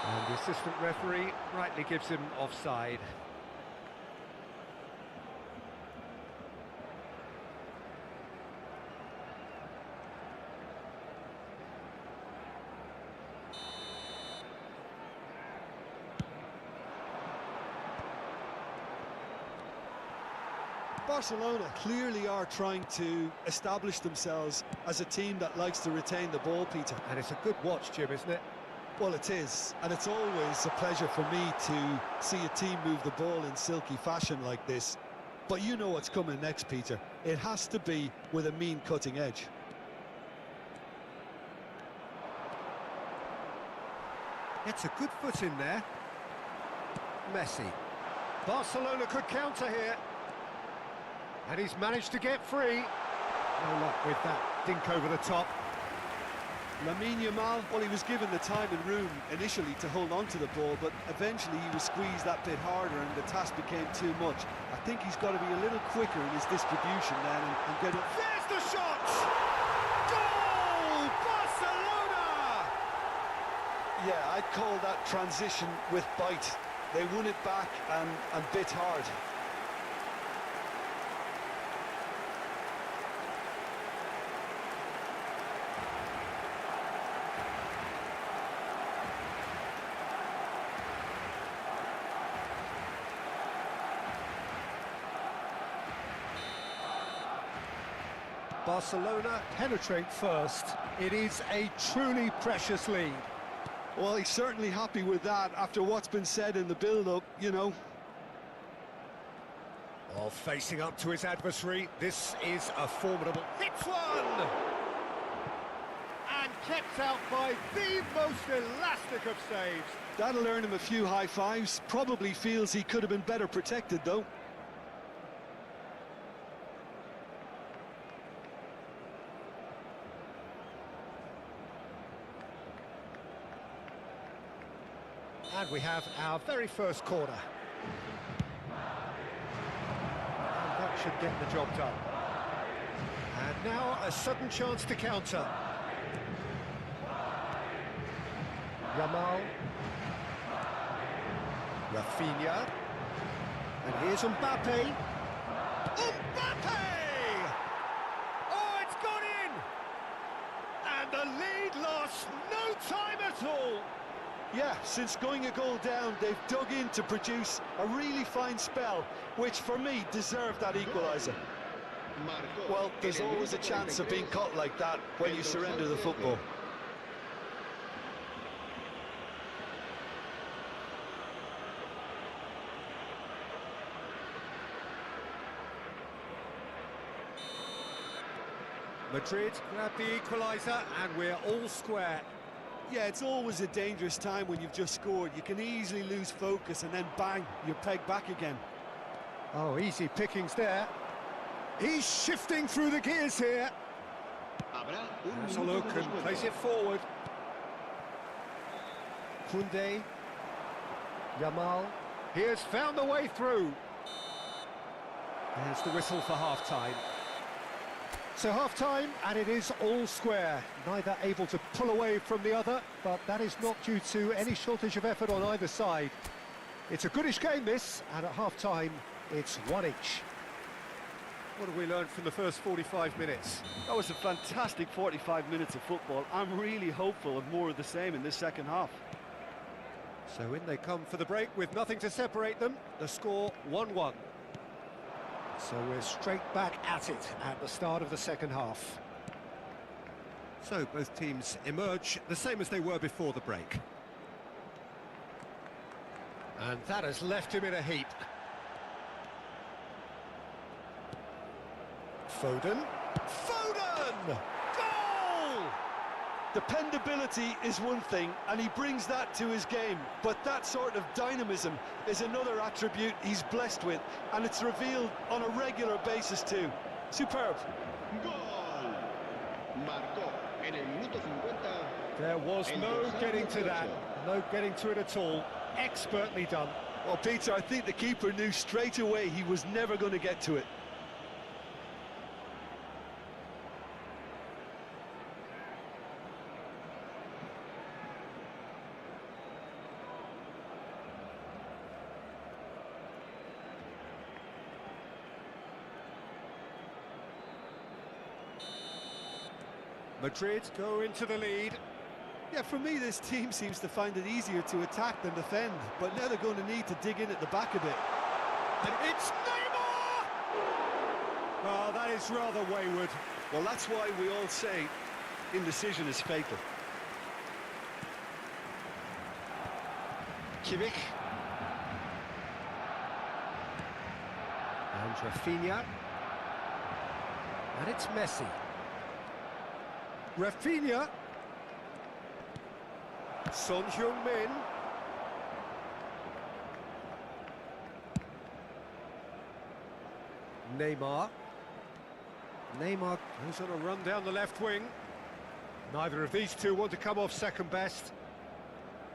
Speaker 2: And the assistant referee rightly gives him offside.
Speaker 3: Barcelona clearly are trying to establish themselves as a team that likes to retain the ball, Peter.
Speaker 2: And it's a good watch, Jim, isn't it?
Speaker 3: Well, it is, and it's always a pleasure for me to see a team move the ball in silky fashion like this. But you know what's coming next, Peter. It has to be with a mean cutting edge.
Speaker 2: Gets a good foot in there. Messi. Barcelona could counter here. And he's managed to get free. No luck with that dink over the top.
Speaker 5: Lamine Yamal, well, he was given the time and room initially to hold on to the ball, but eventually he was squeezed that bit harder and the task became too much. I think he's got to be a little quicker in his distribution then and get it.
Speaker 2: There's the shot! Goal! Barcelona!
Speaker 3: Yeah, I'd call that transition with bite. They won it back and bit hard.
Speaker 2: Barcelona penetrate first. It is a truly precious lead.
Speaker 5: Well, he's certainly happy with that after what's been said in the build-up, you know.
Speaker 2: While facing up to his adversary, this is a formidable hits one! And kept out by the most elastic of saves.
Speaker 5: That'll earn him a few high fives. Probably feels he could have been better protected, though.
Speaker 2: And we have our very first corner. And that should get the job done. And now a sudden chance to counter. Yamal. Rafinha. And here's Mbappe. Mbappe! Oh, it's gone in! And the lead lost no time at all.
Speaker 5: Yeah, since going a goal down, they've dug in to produce a really fine spell, which for me deserved that equaliser.
Speaker 3: Well, there's always a chance of being caught like that when you surrender the football.
Speaker 2: Madrid grab the equaliser and we're all square.
Speaker 5: Yeah, it's always a dangerous time when you've just scored. You can easily lose focus and then bang, you're pegged back again.
Speaker 2: Oh, easy pickings there. He's shifting through the gears here. Has a look and plays it forward. Koundé. Yamal. He has found the way through. There's the whistle for half-time. So half-time, and it is all square. Neither able to pull away from the other, but that is not due to any shortage of effort on either side. It's a goodish game, this, and at half-time, it's one each. What have we learned from the first 45 minutes?
Speaker 5: That was a fantastic 45 minutes of football. I'm really hopeful of more of the same in this second half.
Speaker 2: So in they come for the break with nothing to separate them. The score 1-1. So we're straight back at it at the start of the second half. So both teams emerge the same as they were before the break. And that has left him in a heap. Foden. Foden! Goal!
Speaker 5: Dependability is one thing, and he brings that to his game, but that sort of dynamism is another attribute he's blessed with, and it's revealed on a regular basis too. Superb.
Speaker 1: Gol. Marcó en el minuto 50.
Speaker 2: There was no getting to that, no getting to it at all. Expertly done.
Speaker 5: Well, Peter, I think the keeper knew straight away he was never going to get to it.
Speaker 2: Madrid go into the lead.
Speaker 5: Yeah, for me, this team seems to find it easier to attack than defend, but now they're going to need to dig in at the back a bit.
Speaker 2: And it's Neymar! Well, that is rather wayward.
Speaker 5: Well, that's why we all say indecision is fatal.
Speaker 2: Kimmich. And Rafinha. And it's Messi. Rafinha. Son Heung-min. Neymar. Neymar goes on a run down the left wing. Neither of these two want to come off second best.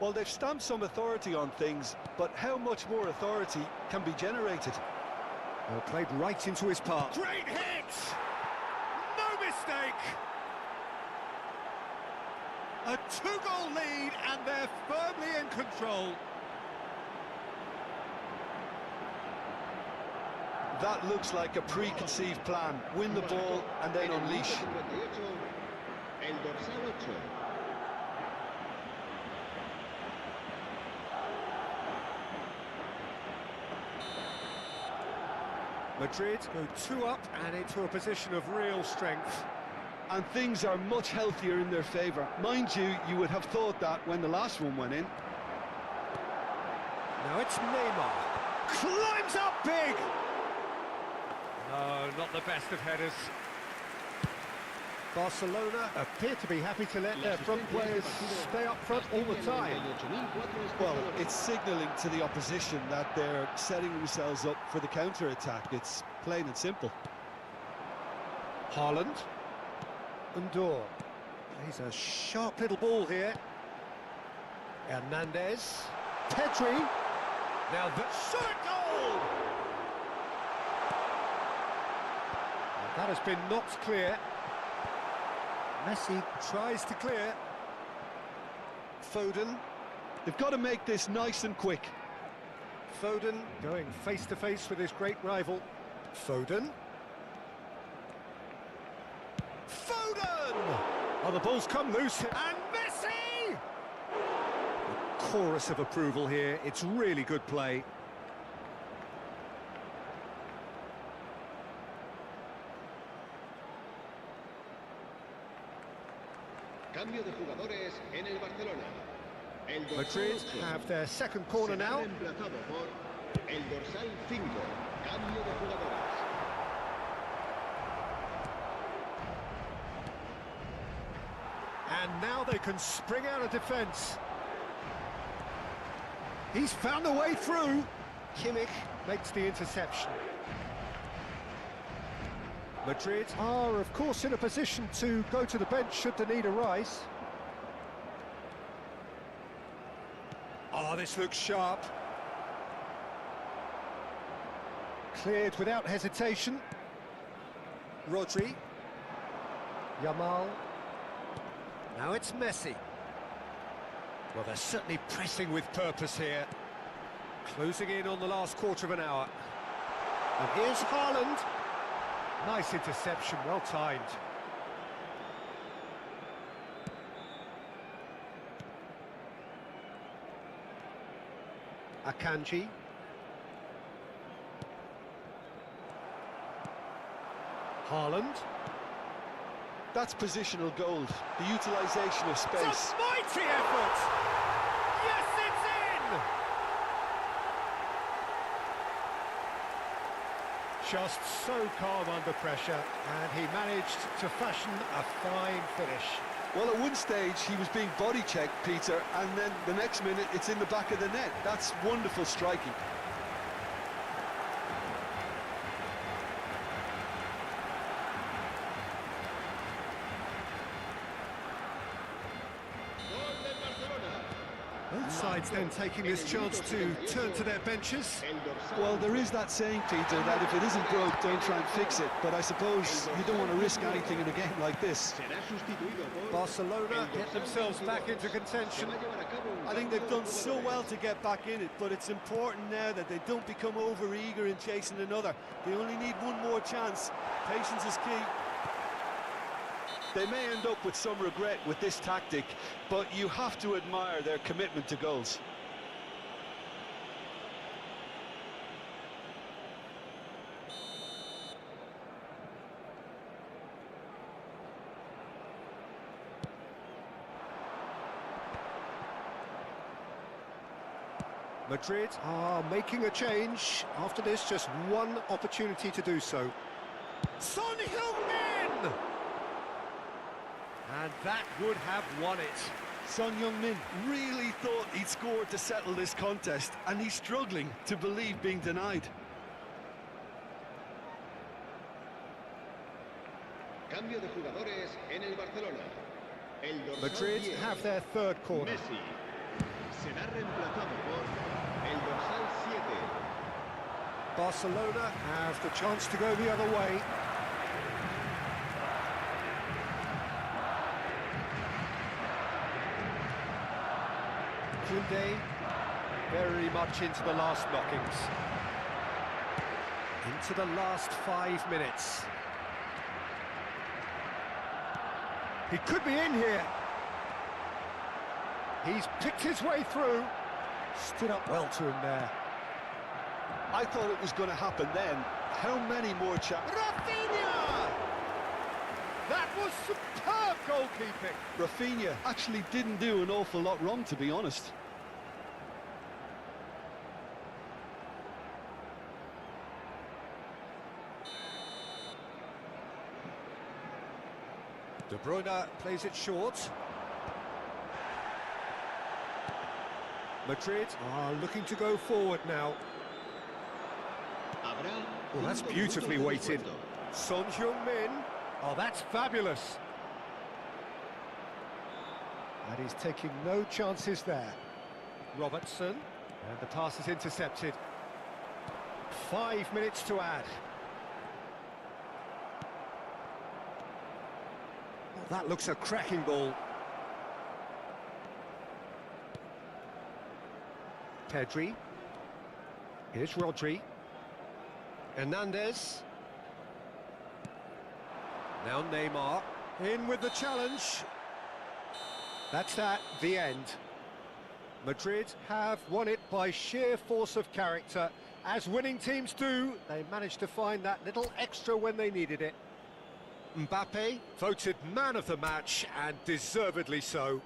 Speaker 5: Well, they've stamped some authority on things, but how much more authority can be generated?
Speaker 2: Well, played right into his path. Great hit! No mistake! A two-goal lead, and they're firmly in control.
Speaker 5: That looks like a preconceived plan. Win the ball and then unleash.
Speaker 1: El dorsal 8.
Speaker 2: Madrid go 2 up and into a position of real strength.
Speaker 5: And things are much healthier in their favour. Mind you, you would have thought that when the last one went in.
Speaker 2: Now it's Neymar. Climbs up big! No, not the best of headers. Barcelona appear to be happy to let their front players stay up front all the time.
Speaker 5: Well, it's signalling to the opposition that they're setting themselves up for the counter-attack. It's plain and simple.
Speaker 2: Haaland. Undor. He's a sharp little ball here. Hernandez. Pedri. Now the shot goal! And that has been knocked clear. Messi tries to clear. Foden.
Speaker 5: They've got to make this nice and quick.
Speaker 2: Foden going face-to-face with his great rival. Foden. Foden! Oh, the ball's come loose. And Messi! A chorus of approval here. It's really good play.
Speaker 1: Cambio de jugadores en el Barcelona. El dorsal
Speaker 2: Madrid
Speaker 1: 8
Speaker 2: have their second corner
Speaker 1: será
Speaker 2: now.
Speaker 1: reemplazado por el dorsal 5. Cambio de jugadores.
Speaker 2: And now they can spring out of defence. He's found a way through. Kimmich makes the interception. Madrid are, of course, in a position to go to the bench should the need arise. Oh, this looks sharp. Cleared without hesitation. Rodri. Yamal. Now it's Messi. Well, they're certainly pressing with purpose here. Closing in on the last quarter of an hour. And here's Haaland. Nice interception, well timed. Akanji. Haaland.
Speaker 5: That's positional gold, the utilisation of space.
Speaker 2: It's a mighty effort! Yes, it's in! Just so calm under pressure, and he managed to fashion a fine finish.
Speaker 5: Well, at one stage he was being body checked, Peter, and then the next minute it's in the back of the net. That's wonderful striking.
Speaker 2: Both sides then taking this chance to turn to their benches.
Speaker 5: Well, there is that saying, Peter, that if it isn't broke, don't try and fix it. But I suppose you don't want to risk anything in a game like this.
Speaker 2: Barcelona get themselves back into contention.
Speaker 5: I think they've done so well to get back in it, but it's important now that they don't become over-eager in chasing another. They only need one more chance. Patience is key. They may end up with some regret with this tactic, but you have to admire their commitment to goals.
Speaker 2: Madrid are making a change. After this, just one opportunity to do so. Son Heung-min! And that would have won it.
Speaker 5: Son Heung-min really thought he'd scored to settle this contest, and he's struggling to believe being denied.
Speaker 1: Cambio de jugadores en el Barcelona. El dorsal
Speaker 2: Madrid
Speaker 1: 10,
Speaker 2: have their third corner.
Speaker 1: Messi. Será reemplazado por el dorsal 7.
Speaker 2: Barcelona have the chance to go the other way. Koundé very much into the last knockings. Into the last 5 minutes. He could be in here. He's picked his way through. Stood up well to him there.
Speaker 5: I thought it was going to happen then. How many more chances?
Speaker 2: Rafinha! That was superb goalkeeping.
Speaker 5: Rafinha actually didn't do an awful lot wrong, to be honest.
Speaker 2: De Bruyne plays it short. Madrid are looking to go forward now. Well, that's beautifully weighted. Son Heung-min. Oh, that's fabulous. And he's taking no chances there. Robertson. And the pass is intercepted. 5 minutes to add. Well, that looks a cracking ball. Pedri. Here's Rodri. Hernandez. Now Neymar. In with the challenge. That's that, the end. Madrid have won it by sheer force of character. As winning teams do, they managed to find that little extra when they needed it. Mbappe voted man of the match, and deservedly so.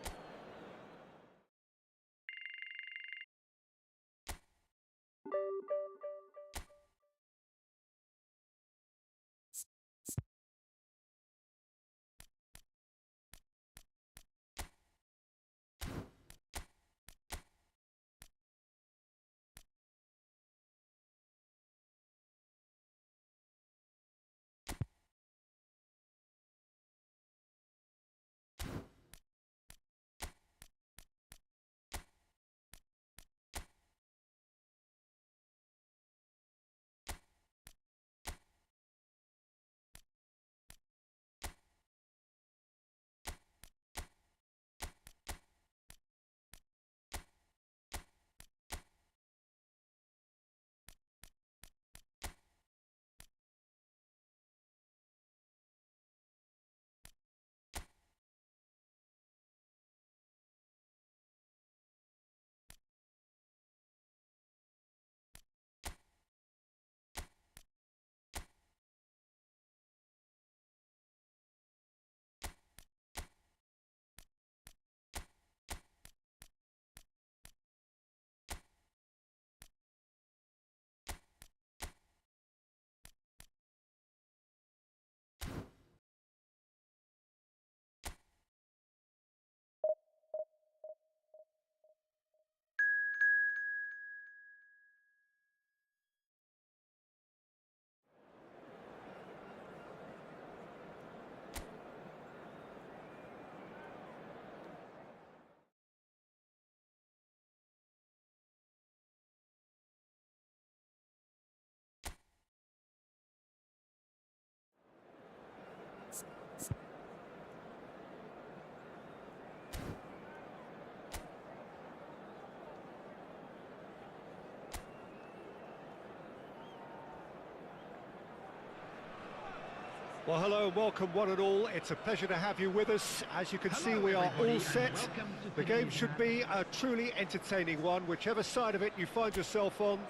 Speaker 2: Well, hello and welcome one and all. It's a pleasure to have you with us. As you can see, we are all set. The game should be a truly entertaining one, whichever side of it you find yourself on.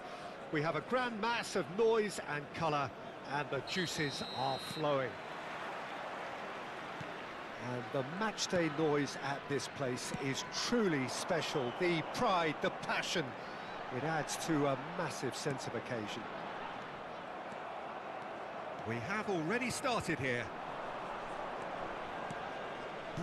Speaker 2: We have a grand mass of noise and colour, and the juices are flowing. And the matchday noise at this place is truly special. The pride, the passion, it adds to a massive sense of occasion. We have already started here.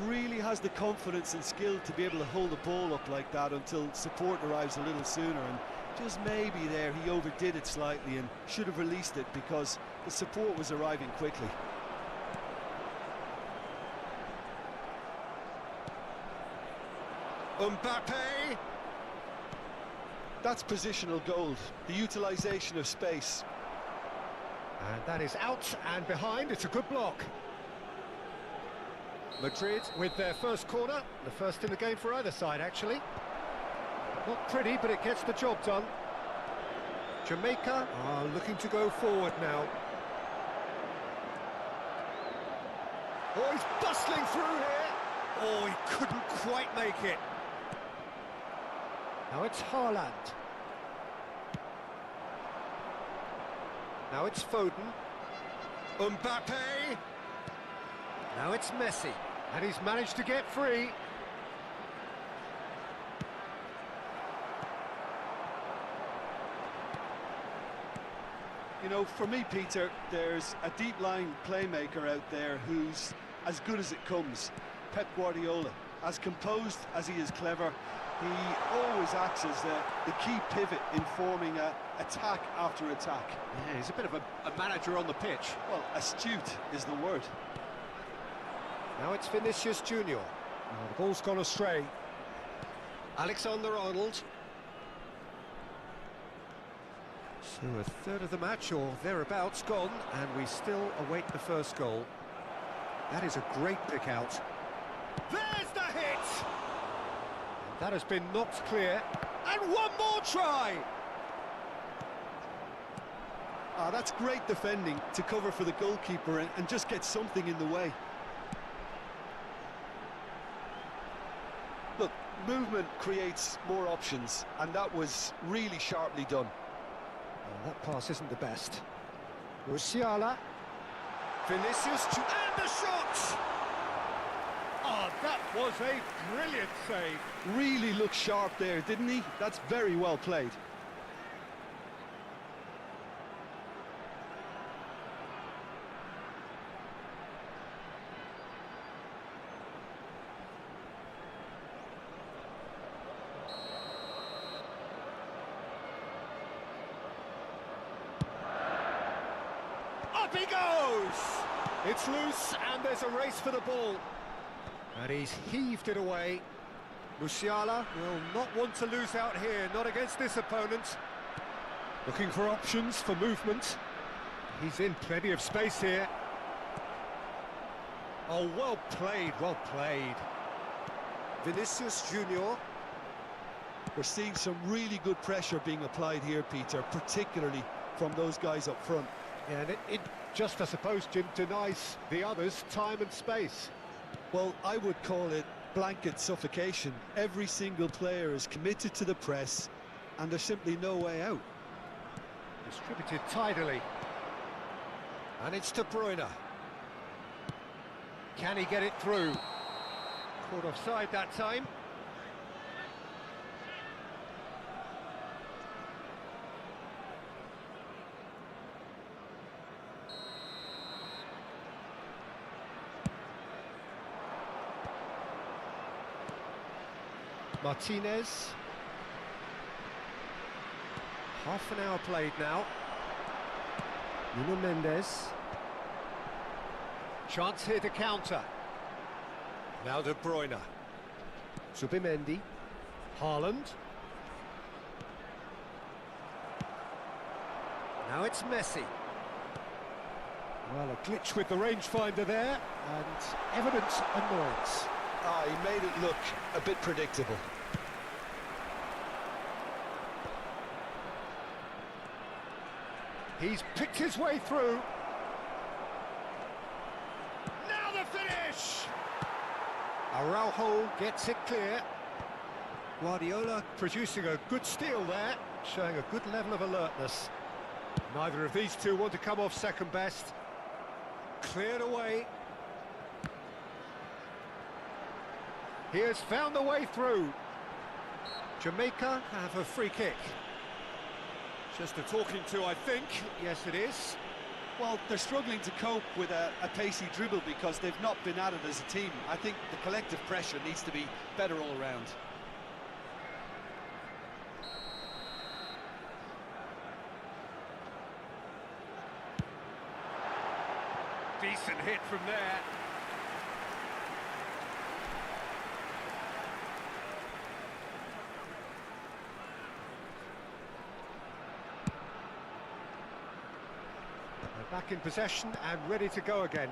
Speaker 5: Really has the confidence and skill to be able to hold the ball up like that until support arrives a little sooner, and just maybe there he overdid it slightly and should have released it because the support was arriving quickly.
Speaker 2: Mbappe!
Speaker 3: That's positional gold, the utilisation of space.
Speaker 2: And that is out and behind, it's a good block. Madrid with their first corner, the first in the game for either side actually. Not pretty, but it gets the job done. Jamaica are looking to go forward now. Oh, he's bustling through here. Oh, he couldn't quite make it. Now it's Haaland. Now it's Foden. Mbappe. Now it's Messi. And he's managed to get free.
Speaker 5: You know, for me, Peter, there's a deep line playmaker out there who's as good as it comes. Pep Guardiola. As composed as he is clever, he always acts as the key pivot in forming attack after attack.
Speaker 2: Yeah, he's a bit of a manager on the pitch.
Speaker 5: Well, astute is the word.
Speaker 2: Now it's Vinicius Junior. Oh, the ball's gone astray. Alexander-Arnold. So a third of the match, or thereabouts, gone, and we still await the first goal. That is a great pick out. There's the hit! And that has been knocked clear. And one more try!
Speaker 5: That's great defending to cover for the goalkeeper and just get something in the way. Look, movement creates more options, and that was really sharply done.
Speaker 2: Oh, that pass isn't the best. Musiala. Vinicius and the shot! Oh, that was a brilliant save.
Speaker 5: Really looked sharp there, didn't he? That's very well played.
Speaker 2: Up he goes! It's loose and there's a race for the ball. And he's heaved it away. Musiala will not want to lose out here, not against this opponent. Looking for options for movement. He's in plenty of space here. Oh, well played, well played. Vinicius Junior.
Speaker 5: We're seeing some really good pressure being applied here, Peter, particularly from those guys up front.
Speaker 2: Yeah, and it just, I suppose, Jim, denies the others time and space.
Speaker 5: Well, I would call it blanket suffocation. Every single player is committed to the press, and there's simply no way out.
Speaker 2: Distributed tidily. And it's De Bruyne. Can he get it through? Caught offside that time. Martinez. Half an hour played now. Nuno Mendes. Chance here to counter. Now De Bruyne. Zubimendi. Haaland. Now it's Messi. Well, a glitch with the rangefinder there, and evident annoyance.
Speaker 3: He made it look a bit predictable.
Speaker 2: He's picked his way through. Now the finish! Araujo gets it clear. Guardiola producing a good steal there, showing a good level of alertness. Neither of these two want to come off second best. Cleared away. He has found the way through. Jamaica have a free kick. Just a talking to, I think. Yes, it is.
Speaker 5: Well, they're struggling to cope with a pacey dribble because they've not been at it as a team. I think the collective pressure needs to be better all round.
Speaker 2: Decent hit from there. Back in possession and ready to go again.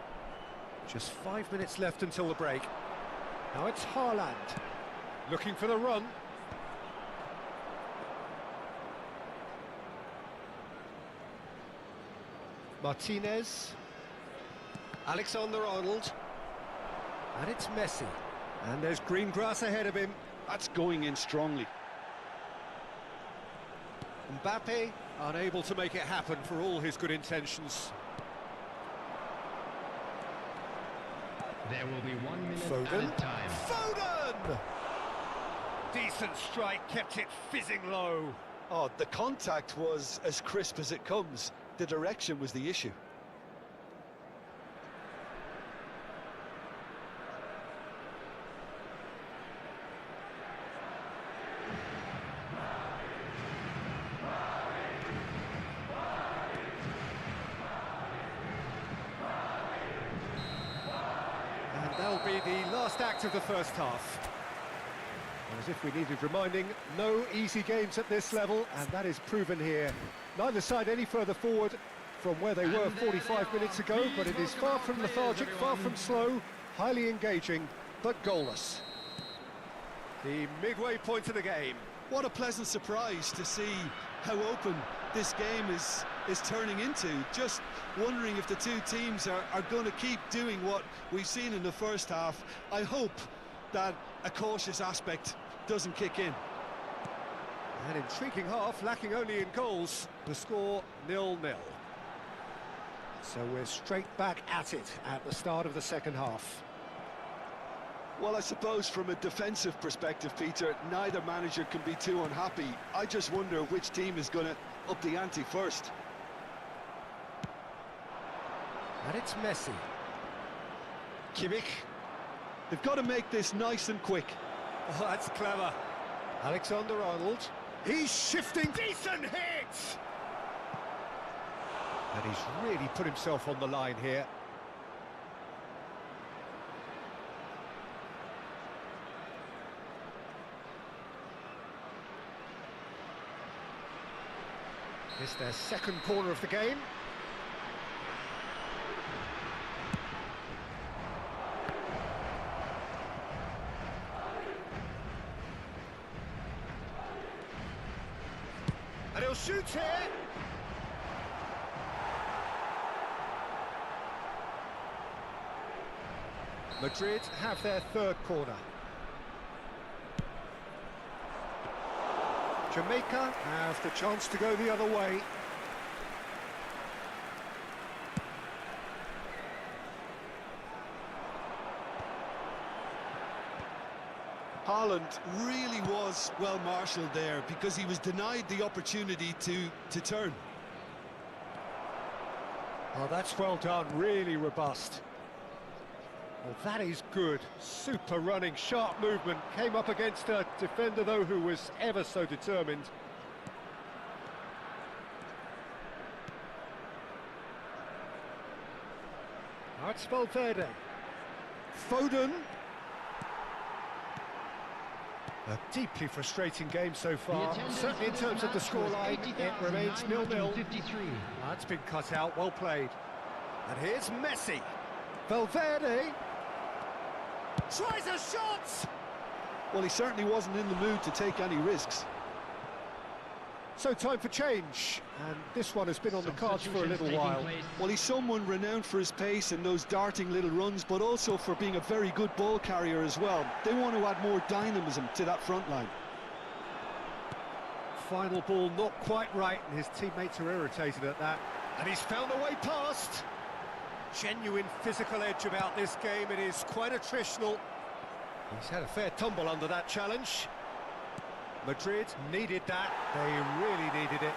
Speaker 2: Just 5 minutes left until the break. Now it's Haaland, looking for the run. Martinez. Alexander-Arnold. And it's Messi. And there's green grass ahead of him.
Speaker 5: That's going in strongly.
Speaker 2: Mbappe, unable to make it happen for all his good intentions.
Speaker 4: There will be 1 minute
Speaker 2: Foden.
Speaker 4: added time.
Speaker 2: Foden! Decent strike, kept it fizzing low.
Speaker 3: Oh, the contact was as crisp as it comes. The direction was the issue.
Speaker 2: And that'll be the last act of the first half. As if we needed reminding, no easy games at this level, and that is proven here. Neither side any further forward from where they were 45 minutes ago, but it is far from lethargic, far from slow, highly engaging, but goalless. The midway point of the game.
Speaker 5: What a pleasant surprise to see how open this game is turning into. Just wondering if the two teams are going to keep doing what we've seen in the first half. I hope that a cautious aspect doesn't kick in.
Speaker 2: An intriguing half, lacking only in goals. The score 0-0. So we're straight back at it at the start of the second half.
Speaker 5: Well, I suppose from a defensive perspective, Peter, neither manager can be too unhappy. I just wonder which team is going to up the ante first.
Speaker 2: And it's Messi. Kimmich.
Speaker 5: They've got to make this nice and quick.
Speaker 2: Oh, that's clever. Alexander-Arnold. He's shifting. Decent hit! And he's really put himself on the line here. It's their second corner of the game. And he'll shoot here. Madrid have their third corner. Jamaica have the chance to go the other way.
Speaker 5: Haaland really was well marshalled there because he was denied the opportunity to turn.
Speaker 2: Oh, that's well done, really robust. Well, that is good. Super running, sharp movement. Came up against a defender, though, who was ever so determined. Now it's Valverde. Foden. A deeply frustrating game so far. Certainly in terms of the scoreline, it remains 0-0. That's been cut out, well played. And here's Messi. Valverde. Tries a shot!
Speaker 5: Well, he certainly wasn't in the mood to take any risks.
Speaker 2: So time for change, and this one has been on the cards for a little while.
Speaker 5: Well, he's someone renowned for his pace and those darting little runs, but also for being a very good ball carrier as well. They want to add more dynamism to that front line.
Speaker 2: Final ball not quite right, and his teammates are irritated at that. And he's found a way past. Genuine physical edge about this game. It is quite attritional. He's had a fair tumble under that challenge. Madrid needed that. They really needed it.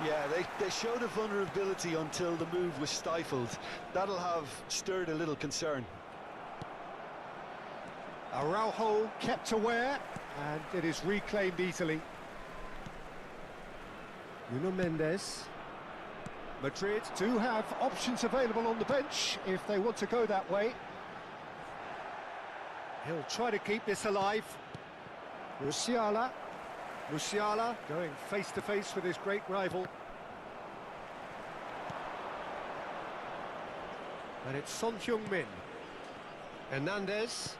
Speaker 5: Yeah, they showed a vulnerability until the move was stifled. That'll have stirred a little concern.
Speaker 2: Araujo kept aware, and it is reclaimed easily. Nuno Mendes. Madrid do have options available on the bench if they want to go that way. He'll try to keep this alive. Musiala going face-to-face with his great rival. And it's Son Heung-min. Hernandez.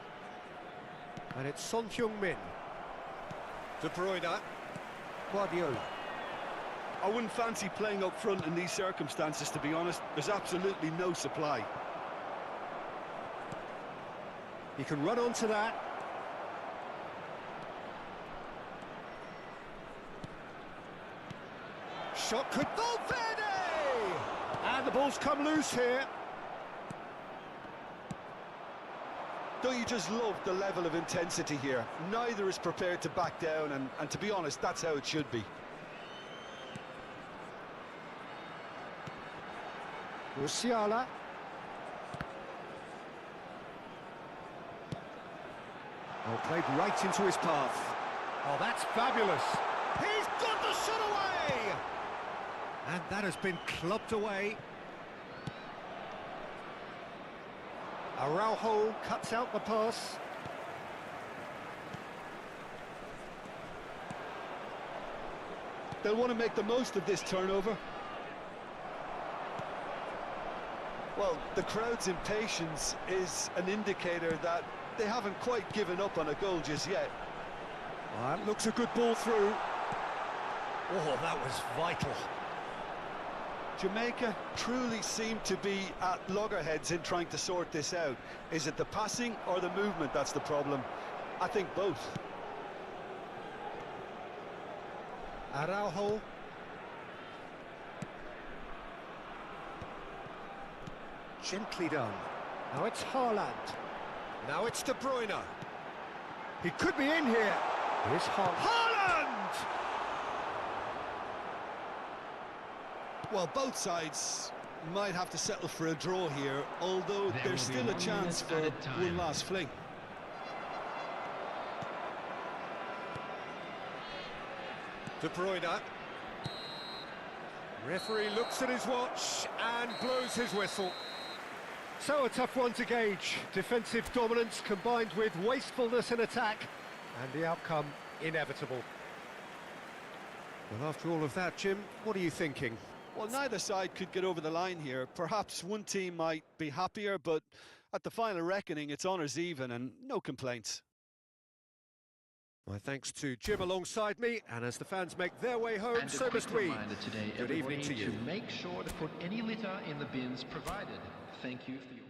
Speaker 2: And it's Son Heung-min. De Bruyne. Guardiola.
Speaker 5: I wouldn't fancy playing up front in these circumstances, to be honest. There's absolutely no supply.
Speaker 2: He can run onto that. Shot could... Valverde! And the ball's come loose here.
Speaker 5: Don't you just love the level of intensity here? Neither is prepared to back down, and to be honest, that's how it should be.
Speaker 2: Musiala. Oh, played right into his path. Oh, that's fabulous. He's got the shot away! And that has been clubbed away. Araujo cuts out the pass.
Speaker 5: They'll want to make the most of this turnover. Well, the crowd's impatience is an indicator that they haven't quite given up on a goal just yet.
Speaker 2: That looks a good ball through. Oh, that was vital.
Speaker 5: Jamaica truly seem to be at loggerheads in trying to sort this out. Is it the passing or the movement that's the problem? I think both.
Speaker 2: Araujo. Gently done. Now it's Haaland. Now it's De Bruyne. He could be in here. Here's Haaland!
Speaker 5: Well, both sides might have to settle for a draw here, although there's still a chance for one last fling.
Speaker 2: De Bruyne. Referee looks at his watch and blows his whistle. So a tough one to gauge. Defensive dominance combined with wastefulness in attack, and the outcome inevitable. Well, after all of that, Jim, what are you thinking?
Speaker 5: Well, neither side could get over the line here. Perhaps one team might be happier, but at the final reckoning, it's honours even and no complaints.
Speaker 2: My thanks to Jim alongside me, and as the fans make their way home, so must we.
Speaker 4: Today,
Speaker 2: Good evening to you.
Speaker 4: Make sure to put any litter in the bins provided. Thank you for your